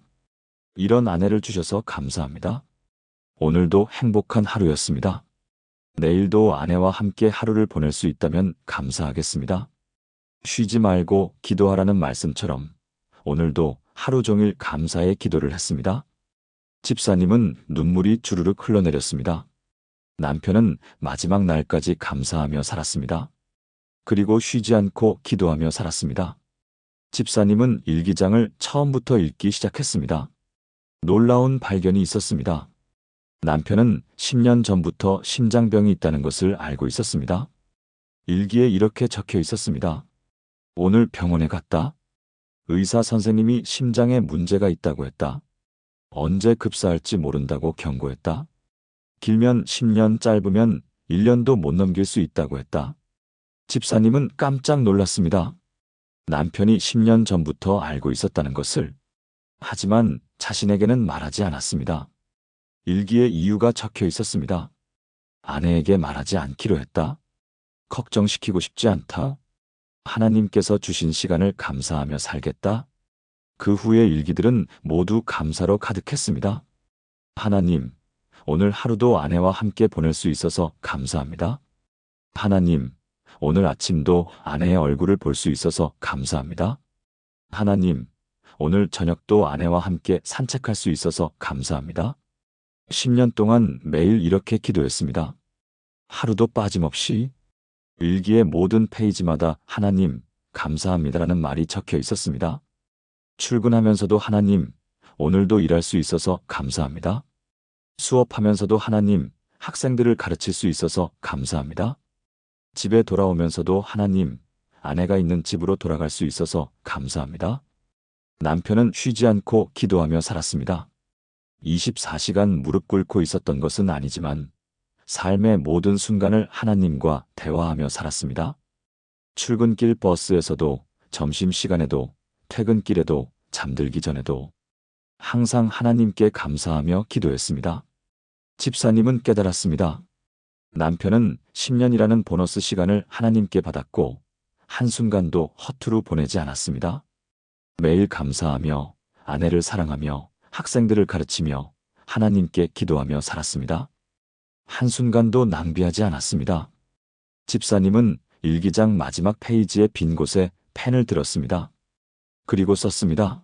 이런 아내를 주셔서 감사합니다. 오늘도 행복한 하루였습니다. 내일도 아내와 함께 하루를 보낼 수 있다면 감사하겠습니다. 쉬지 말고 기도하라는 말씀처럼 오늘도 하루 종일 감사의 기도를 했습니다. 집사님은 눈물이 주르륵 흘러내렸습니다. 남편은 마지막 날까지 감사하며 살았습니다. 그리고 쉬지 않고 기도하며 살았습니다. 집사님은 일기장을 처음부터 읽기 시작했습니다. 놀라운 발견이 있었습니다. 남편은 10년 전부터 심장병이 있다는 것을 알고 있었습니다. 일기에 이렇게 적혀 있었습니다. 오늘 병원에 갔다. 의사 선생님이 심장에 문제가 있다고 했다. 언제 급사할지 모른다고 경고했다. 길면 10년, 짧으면 1년도 못 넘길 수 있다고 했다. 집사님은 깜짝 놀랐습니다. 남편이 10년 전부터 알고 있었다는 것을. 하지만 자신에게는 말하지 않았습니다. 일기에 이유가 적혀 있었습니다. 아내에게 말하지 않기로 했다. 걱정시키고 싶지 않다. 하나님께서 주신 시간을 감사하며 살겠다. 그 후의 일기들은 모두 감사로 가득했습니다. 하나님, 오늘 하루도 아내와 함께 보낼 수 있어서 감사합니다. 하나님, 오늘 아침도 아내의 얼굴을 볼 수 있어서 감사합니다. 하나님, 오늘 저녁도 아내와 함께 산책할 수 있어서 감사합니다. 10년 동안 매일 이렇게 기도했습니다. 하루도 빠짐없이. 일기의 모든 페이지마다 하나님, 감사합니다라는 말이 적혀 있었습니다. 출근하면서도 하나님, 오늘도 일할 수 있어서 감사합니다. 수업하면서도 하나님, 학생들을 가르칠 수 있어서 감사합니다. 집에 돌아오면서도 하나님, 아내가 있는 집으로 돌아갈 수 있어서 감사합니다. 남편은 쉬지 않고 기도하며 살았습니다. 24시간 무릎 꿇고 있었던 것은 아니지만 삶의 모든 순간을 하나님과 대화하며 살았습니다. 출근길 버스에서도, 점심시간에도, 퇴근길에도, 잠들기 전에도 항상 하나님께 감사하며 기도했습니다. 집사님은 깨달았습니다. 남편은 10년이라는 보너스 시간을 하나님께 받았고 한순간도 허투루 보내지 않았습니다. 매일 감사하며 아내를 사랑하며 학생들을 가르치며 하나님께 기도하며 살았습니다. 한순간도 낭비하지 않았습니다. 집사님은 일기장 마지막 페이지의 빈 곳에 펜을 들었습니다. 그리고 썼습니다.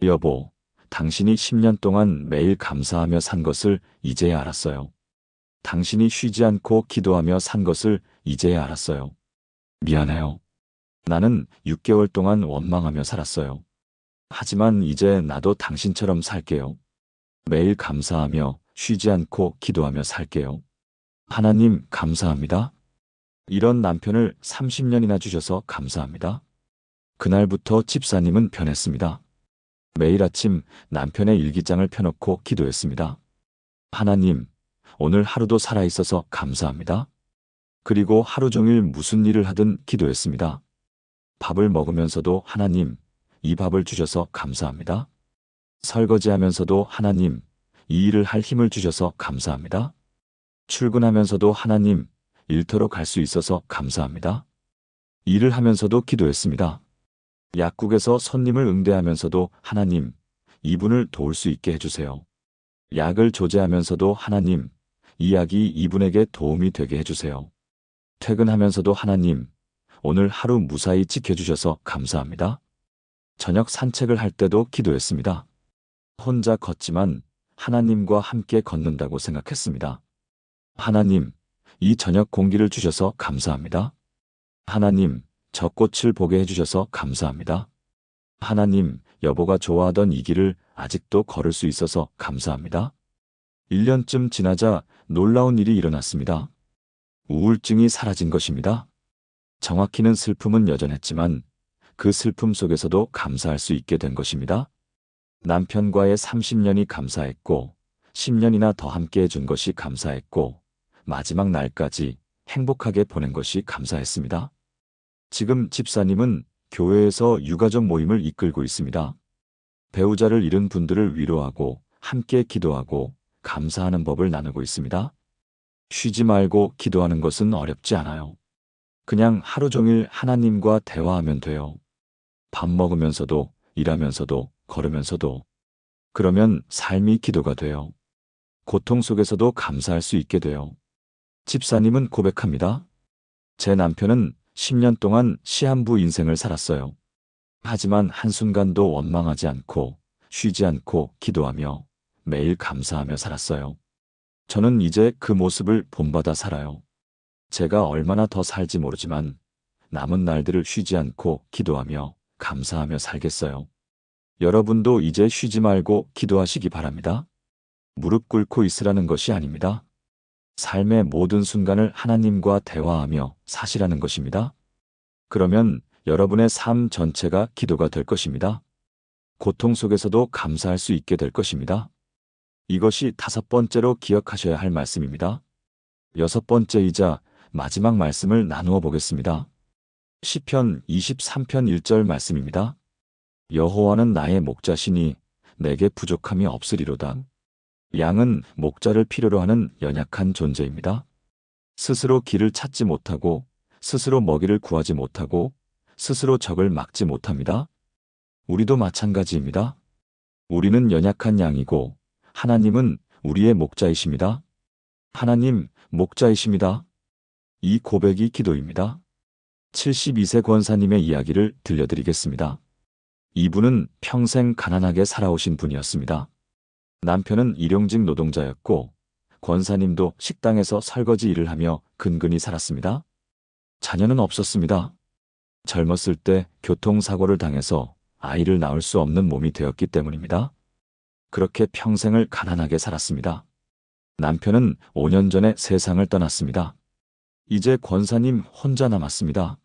여보, 당신이 10년 동안 매일 감사하며 산 것을 이제야 알았어요. 당신이 쉬지 않고 기도하며 산 것을 이제야 알았어요. 미안해요. 나는 6개월 동안 원망하며 살았어요. 하지만 이제 나도 당신처럼 살게요. 매일 감사하며 쉬지 않고 기도하며 살게요. 하나님, 감사합니다. 이런 남편을 30년이나 주셔서 감사합니다. 그날부터 집사님은 변했습니다. 매일 아침 남편의 일기장을 펴놓고 기도했습니다. 하나님, 오늘 하루도 살아있어서 감사합니다. 그리고 하루 종일 무슨 일을 하든 기도했습니다. 밥을 먹으면서도 하나님, 이 밥을 주셔서 감사합니다. 설거지하면서도 하나님, 이 일을 할 힘을 주셔서 감사합니다. 출근하면서도 하나님, 일터로 갈 수 있어서 감사합니다. 일을 하면서도 기도했습니다. 약국에서 손님을 응대하면서도 하나님, 이분을 도울 수 있게 해주세요. 약을 조제하면서도 하나님, 이 약이 이분에게 도움이 되게 해주세요. 퇴근하면서도 하나님, 오늘 하루 무사히 지켜주셔서 감사합니다. 저녁 산책을 할 때도 기도했습니다. 혼자 걷지만 하나님과 함께 걷는다고 생각했습니다. 하나님, 이 저녁 공기를 주셔서 감사합니다. 하나님, 저 꽃을 보게 해주셔서 감사합니다. 하나님, 여보가 좋아하던 이 길을 아직도 걸을 수 있어서 감사합니다. 1년쯤 지나자 놀라운 일이 일어났습니다. 우울증이 사라진 것입니다. 정확히는 슬픔은 여전했지만 그 슬픔 속에서도 감사할 수 있게 된 것입니다. 남편과의 30년이 감사했고 10년이나 더 함께 해준 것이 감사했고 마지막 날까지 행복하게 보낸 것이 감사했습니다. 지금 집사님은 교회에서 유가족 모임을 이끌고 있습니다. 배우자를 잃은 분들을 위로하고 함께 기도하고 감사하는 법을 나누고 있습니다. 쉬지 말고 기도하는 것은 어렵지 않아요. 그냥 하루 종일 하나님과 대화하면 돼요. 밥 먹으면서도, 일하면서도, 걸으면서도. 그러면 삶이 기도가 돼요. 고통 속에서도 감사할 수 있게 돼요. 집사님은 고백합니다. 제 남편은 10년 동안 시한부 인생을 살았어요. 하지만 한순간도 원망하지 않고 쉬지 않고 기도하며 매일 감사하며 살았어요. 저는 이제 그 모습을 본받아 살아요. 제가 얼마나 더 살지 모르지만 남은 날들을 쉬지 않고 기도하며 감사하며 살겠어요. 여러분도 이제 쉬지 말고 기도하시기 바랍니다. 무릎 꿇고 있으라는 것이 아닙니다. 삶의 모든 순간을 하나님과 대화하며 사시라는 것입니다. 그러면 여러분의 삶 전체가 기도가 될 것입니다. 고통 속에서도 감사할 수 있게 될 것입니다. 이것이 5번째로 기억하셔야 할 말씀입니다. 6번째이자 마지막 말씀을 나누어 보겠습니다. 시편 23편 1절 말씀입니다. 여호와는 나의 목자시니 내게 부족함이 없으리로다. 양은 목자를 필요로 하는 연약한 존재입니다. 스스로 길을 찾지 못하고 스스로 먹이를 구하지 못하고 스스로 적을 막지 못합니다. 우리도 마찬가지입니다. 우리는 연약한 양이고 하나님은 우리의 목자이십니다. 하나님, 목자이십니다. 이 고백이 기도입니다. 72세 권사님의 이야기를 들려드리겠습니다. 이분은 평생 가난하게 살아오신 분이었습니다. 남편은 일용직 노동자였고 권사님도 식당에서 설거지 일을 하며 근근히 살았습니다. 자녀는 없었습니다. 젊었을 때 교통사고를 당해서 아이를 낳을 수 없는 몸이 되었기 때문입니다. 그렇게 평생을 가난하게 살았습니다. 남편은 5년 전에 세상을 떠났습니다. 이제 권사님 혼자 남았습니다.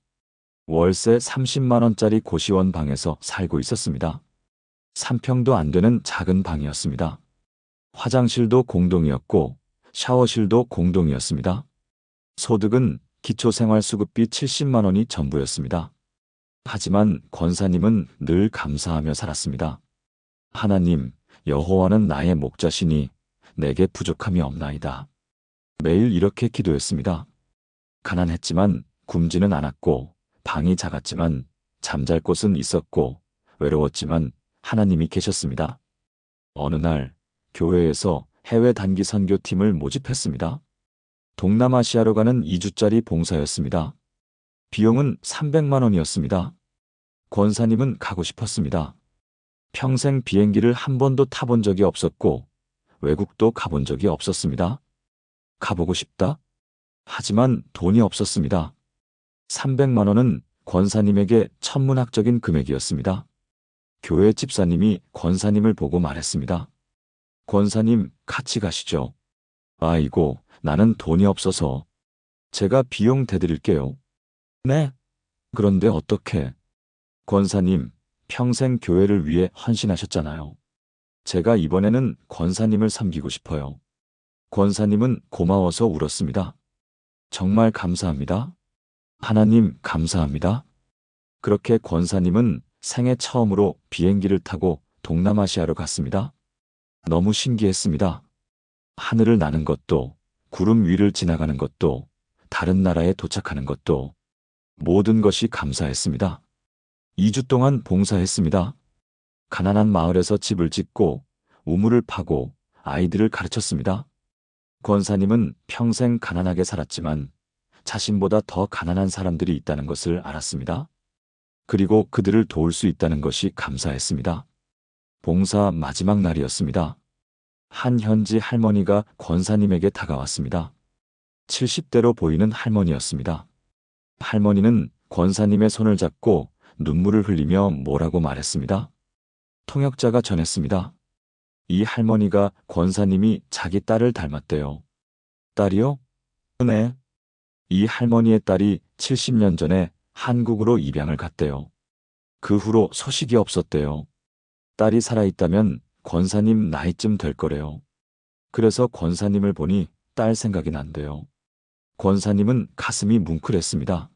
월세 30만 원짜리 고시원 방에서 살고 있었습니다. 3평도 안 되는 작은 방이었습니다. 화장실도 공동이었고 샤워실도 공동이었습니다. 소득은 기초생활수급비 70만 원이 전부였습니다. 하지만 권사님은 늘 감사하며 살았습니다. 하나님, 여호와는 나의 목자시니 내게 부족함이 없나이다. 매일 이렇게 기도했습니다. 가난했지만 굶지는 않았고 방이 작았지만 잠잘 곳은 있었고 외로웠지만 하나님이 계셨습니다. 어느 날 교회에서 해외 단기 선교팀을 모집했습니다. 동남아시아로 가는 2주짜리 봉사였습니다. 비용은 300만 원이었습니다. 권사님은 가고 싶었습니다. 평생 비행기를 한 번도 타본 적이 없었고 외국도 가본 적이 없었습니다. 가보고 싶다? 하지만 돈이 없었습니다. 300만 원은 권사님에게 천문학적인 금액이었습니다. 교회 집사님이 권사님을 보고 말했습니다. 권사님, 같이 가시죠. 아이고, 나는 돈이 없어서. 제가 비용 대드릴게요. 네? 그런데 어떻게? 권사님, 평생 교회를 위해 헌신하셨잖아요. 제가 이번에는 권사님을 섬기고 싶어요. 권사님은 고마워서 울었습니다. 정말 감사합니다. 하나님, 감사합니다. 그렇게 권사님은 생애 처음으로 비행기를 타고 동남아시아로 갔습니다. 너무 신기했습니다. 하늘을 나는 것도, 구름 위를 지나가는 것도, 다른 나라에 도착하는 것도, 모든 것이 감사했습니다. 2주 동안 봉사했습니다. 가난한 마을에서 집을 짓고, 우물을 파고, 아이들을 가르쳤습니다. 권사님은 평생 가난하게 살았지만, 자신보다 더 가난한 사람들이 있다는 것을 알았습니다. 그리고 그들을 도울 수 있다는 것이 감사했습니다. 봉사 마지막 날이었습니다. 한 현지 할머니가 권사님에게 다가왔습니다. 70대로 보이는 할머니였습니다. 할머니는 권사님의 손을 잡고 눈물을 흘리며 뭐라고 말했습니다. 통역자가 전했습니다. 이 할머니가 권사님이 자기 딸을 닮았대요. 딸이요? 네. 이 할머니의 딸이 70년 전에 한국으로 입양을 갔대요. 그 후로 소식이 없었대요. 딸이 살아있다면 권사님 나이쯤 될 거래요. 그래서 권사님을 보니 딸 생각이 난대요. 권사님은 가슴이 뭉클했습니다.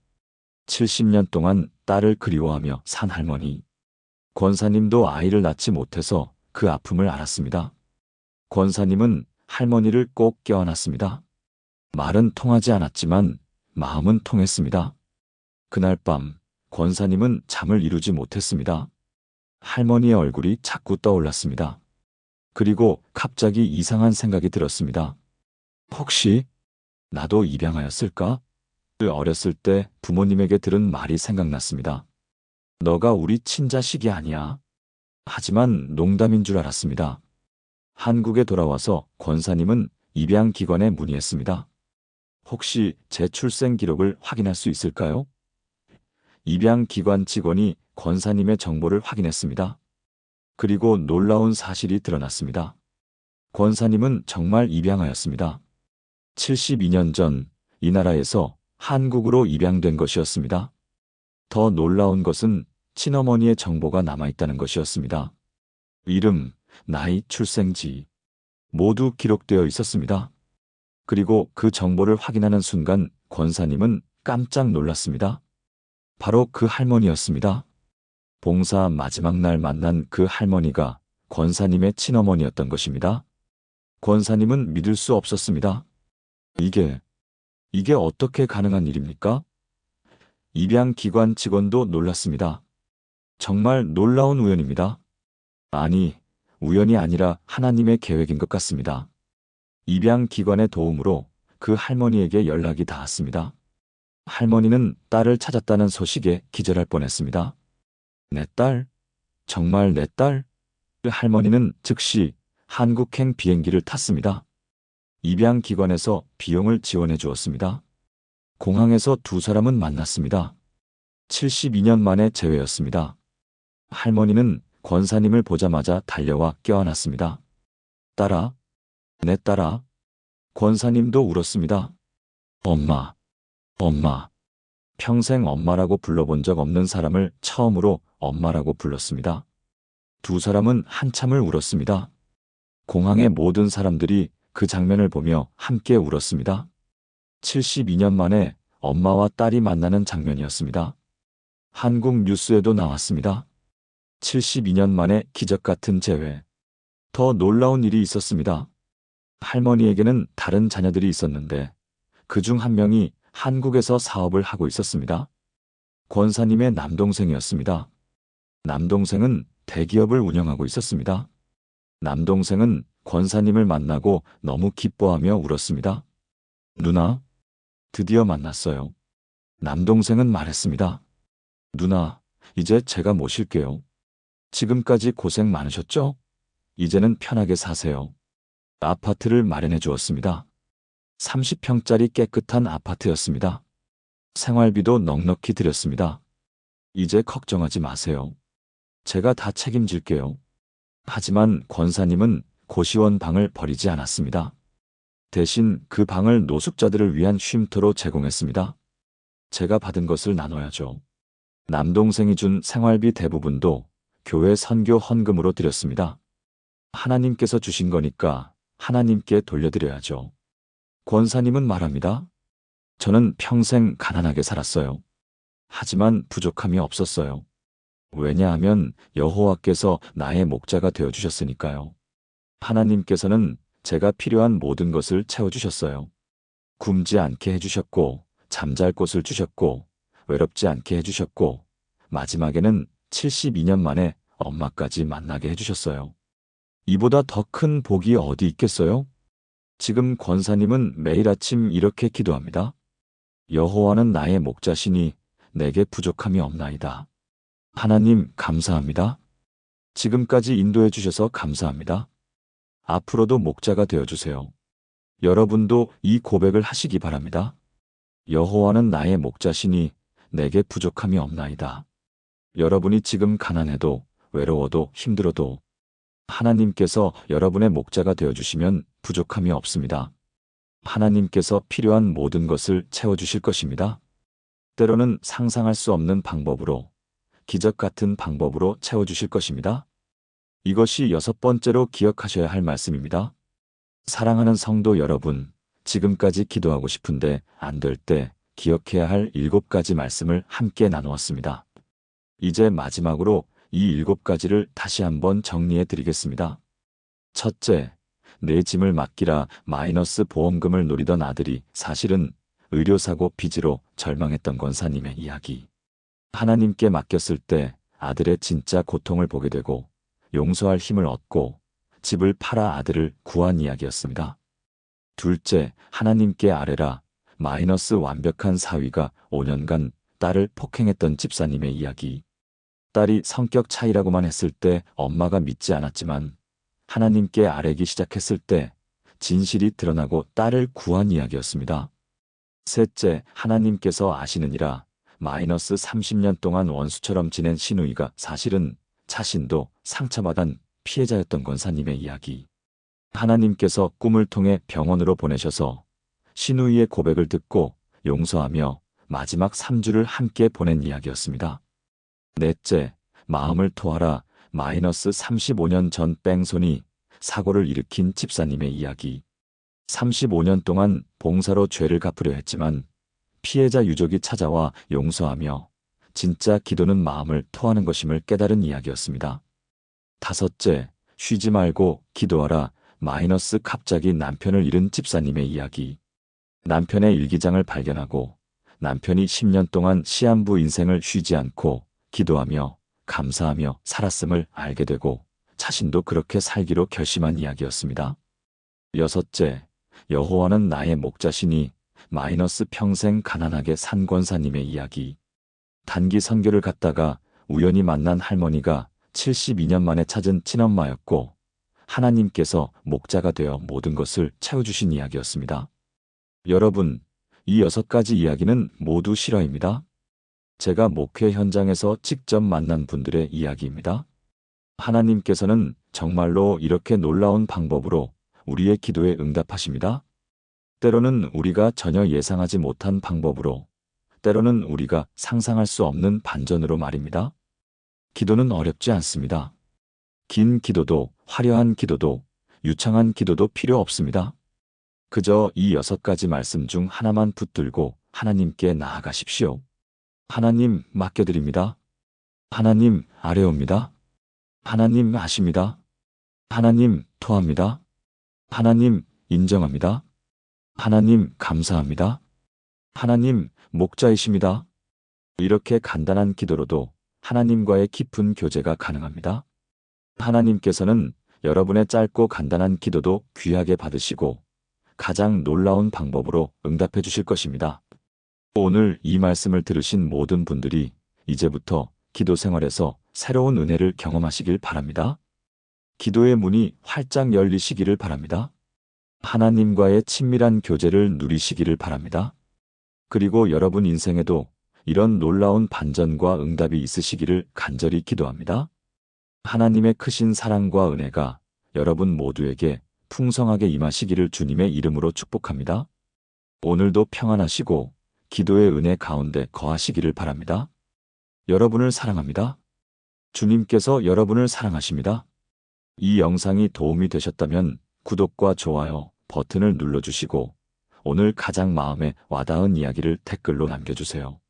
70년 동안 딸을 그리워하며 산 할머니. 권사님도 아이를 낳지 못해서 그 아픔을 알았습니다. 권사님은 할머니를 꼭 껴안았습니다. 말은 통하지 않았지만 마음은 통했습니다. 그날 밤 권사님은 잠을 이루지 못했습니다. 할머니의 얼굴이 자꾸 떠올랐습니다. 그리고 갑자기 이상한 생각이 들었습니다. 혹시 나도 입양하였을까? 어렸을 때 부모님에게 들은 말이 생각났습니다. 너가 우리 친자식이 아니야. 하지만 농담인 줄 알았습니다. 한국에 돌아와서 권사님은 입양기관에 문의했습니다. 혹시 제 출생 기록을 확인할 수 있을까요? 입양기관 직원이 권사님의 정보를 확인했습니다. 그리고 놀라운 사실이 드러났습니다. 권사님은 정말 입양하였습니다. 72년 전 이 나라에서 한국으로 입양된 것이었습니다. 더 놀라운 것은 친어머니의 정보가 남아있다는 것이었습니다. 이름, 나이, 출생지 모두 기록되어 있었습니다. 그리고 그 정보를 확인하는 순간 권사님은 깜짝 놀랐습니다. 바로 그 할머니였습니다. 봉사 마지막 날 만난 그 할머니가 권사님의 친어머니였던 것입니다. 권사님은 믿을 수 없었습니다. 이게 어떻게 가능한 일입니까? 입양기관 직원도 놀랐습니다. 정말 놀라운 우연입니다. 아니, 우연이 아니라 하나님의 계획인 것 같습니다. 입양기관의 도움으로 그 할머니에게 연락이 닿았습니다. 할머니는 딸을 찾았다는 소식에 기절할 뻔했습니다. 내 딸? 정말 내 딸? 그 할머니는 즉시 한국행 비행기를 탔습니다. 입양기관에서 비용을 지원해 주었습니다. 공항에서 두 사람은 만났습니다. 72년 만에 재회였습니다. 할머니는 권사님을 보자마자 달려와 껴안았습니다. 딸아, 내 딸아. 권사님도 울었습니다. 엄마, 엄마. 평생 엄마라고 불러본 적 없는 사람을 처음으로 엄마라고 불렀습니다. 두 사람은 한참을 울었습니다. 공항의 모든 사람들이 그 장면을 보며 함께 울었습니다. 72년 만에 엄마와 딸이 만나는 장면이었습니다. 한국 뉴스에도 나왔습니다. 72년 만에 기적 같은 재회. 더 놀라운 일이 있었습니다. 할머니에게는 다른 자녀들이 있었는데 그중 한 명이 한국에서 사업을 하고 있었습니다. 권사님의 남동생이었습니다. 남동생은 대기업을 운영하고 있었습니다. 남동생은 권사님을 만나고 너무 기뻐하며 울었습니다. 누나, 드디어 만났어요. 남동생은 말했습니다. 누나, 이제 제가 모실게요. 지금까지 고생 많으셨죠? 이제는 편하게 사세요. 아파트를 마련해 주었습니다. 30평짜리 깨끗한 아파트였습니다. 생활비도 넉넉히 드렸습니다. 이제 걱정하지 마세요. 제가 다 책임질게요. 하지만 권사님은 고시원 방을 버리지 않았습니다. 대신 그 방을 노숙자들을 위한 쉼터로 제공했습니다. 제가 받은 것을 나눠야죠. 남동생이 준 생활비 대부분도 교회 선교 헌금으로 드렸습니다. 하나님께서 주신 거니까 하나님께 돌려드려야죠. 권사님은 말합니다. 저는 평생 가난하게 살았어요. 하지만 부족함이 없었어요. 왜냐하면 여호와께서 나의 목자가 되어주셨으니까요. 하나님께서는 제가 필요한 모든 것을 채워주셨어요. 굶지 않게 해주셨고, 잠잘 곳을 주셨고, 외롭지 않게 해주셨고, 마지막에는 72년 만에 엄마까지 만나게 해주셨어요. 이보다 더 큰 복이 어디 있겠어요? 지금 권사님은 매일 아침 이렇게 기도합니다. 여호와는 나의 목자시니 내게 부족함이 없나이다. 하나님 감사합니다. 지금까지 인도해 주셔서 감사합니다. 앞으로도 목자가 되어주세요. 여러분도 이 고백을 하시기 바랍니다. 여호와는 나의 목자시니 내게 부족함이 없나이다. 여러분이 지금 가난해도 외로워도 힘들어도 하나님께서 여러분의 목자가 되어주시면 부족함이 없습니다. 하나님께서 필요한 모든 것을 채워주실 것입니다. 때로는 상상할 수 없는 방법으로, 기적 같은 방법으로 채워주실 것입니다. 이것이 6번째로 기억하셔야 할 말씀입니다. 사랑하는 성도 여러분, 지금까지 기도하고 싶은데 안 될 때 기억해야 할 7가지 말씀을 함께 나누었습니다. 이제 마지막으로 이 7가지를 다시 한번 정리해 드리겠습니다. 첫째, 내 짐을 맡기라 마이너스 보험금을 노리던 아들이 사실은 의료사고 빚으로 절망했던 권사님의 이야기. 하나님께 맡겼을 때 아들의 진짜 고통을 보게 되고 용서할 힘을 얻고 집을 팔아 아들을 구한 이야기였습니다. 둘째, 하나님께 아뢰라 마이너스 완벽한 사위가 5년간 딸을 폭행했던 집사님의 이야기. 딸이 성격 차이라고만 했을 때 엄마가 믿지 않았지만 하나님께 아뢰기 시작했을 때 진실이 드러나고 딸을 구한 이야기였습니다. 셋째, 하나님께서 아시느니라 마이너스 30년 동안 원수처럼 지낸 시누이가 사실은 자신도 상처받은 피해자였던 권사님의 이야기. 하나님께서 꿈을 통해 병원으로 보내셔서 시누이의 고백을 듣고 용서하며 마지막 3주를 함께 보낸 이야기였습니다. 넷째, 마음을 토하라 마이너스 35년 전 뺑소니 사고를 일으킨 집사님의 이야기. 35년 동안 봉사로 죄를 갚으려 했지만 피해자 유족이 찾아와 용서하며 진짜 기도는 마음을 토하는 것임을 깨달은 이야기였습니다. 다섯째, 쉬지 말고 기도하라 마이너스 갑자기 남편을 잃은 집사님의 이야기. 남편의 일기장을 발견하고 남편이 10년 동안 시한부 인생을 쉬지 않고 기도하며 감사하며 살았음을 알게 되고 자신도 그렇게 살기로 결심한 이야기였습니다. 여섯째, 여호와는 나의 목자시니 마이너스 평생 가난하게 산 권사님의 이야기. 단기 선교를 갔다가 우연히 만난 할머니가 72년 만에 찾은 친엄마였고 하나님께서 목자가 되어 모든 것을 채워주신 이야기였습니다. 여러분, 이 6가지 이야기는 모두 실화입니다. 제가 목회 현장에서 직접 만난 분들의 이야기입니다. 하나님께서는 정말로 이렇게 놀라운 방법으로 우리의 기도에 응답하십니다. 때로는 우리가 전혀 예상하지 못한 방법으로, 때로는 우리가 상상할 수 없는 반전으로 말입니다. 기도는 어렵지 않습니다. 긴 기도도, 화려한 기도도, 유창한 기도도 필요 없습니다. 그저 이 6가지 말씀 중 하나만 붙들고 하나님께 나아가십시오. 하나님 맡겨드립니다. 하나님 아뢰옵니다. 하나님 아십니다. 하나님 토합니다. 하나님 인정합니다. 하나님 감사합니다. 하나님 목자이십니다. 이렇게 간단한 기도로도 하나님과의 깊은 교제가 가능합니다. 하나님께서는 여러분의 짧고 간단한 기도도 귀하게 받으시고 가장 놀라운 방법으로 응답해 주실 것입니다. 오늘 이 말씀을 들으신 모든 분들이 이제부터 기도 생활에서 새로운 은혜를 경험하시길 바랍니다. 기도의 문이 활짝 열리시기를 바랍니다. 하나님과의 친밀한 교제를 누리시기를 바랍니다. 그리고 여러분 인생에도 이런 놀라운 반전과 응답이 있으시기를 간절히 기도합니다. 하나님의 크신 사랑과 은혜가 여러분 모두에게 풍성하게 임하시기를 주님의 이름으로 축복합니다. 오늘도 평안하시고 기도의 은혜 가운데 거하시기를 바랍니다. 여러분을 사랑합니다. 주님께서 여러분을 사랑하십니다. 이 영상이 도움이 되셨다면 구독과 좋아요 버튼을 눌러주시고 오늘 가장 마음에 와닿은 이야기를 댓글로 남겨주세요.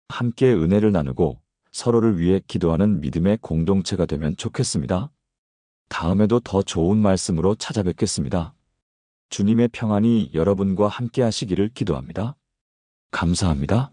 함께 은혜를 나누고 서로를 위해 기도하는 믿음의 공동체가 되면 좋겠습니다. 다음에도 더 좋은 말씀으로 찾아뵙겠습니다. 주님의 평안이 여러분과 함께 하시기를 기도합니다. 감사합니다.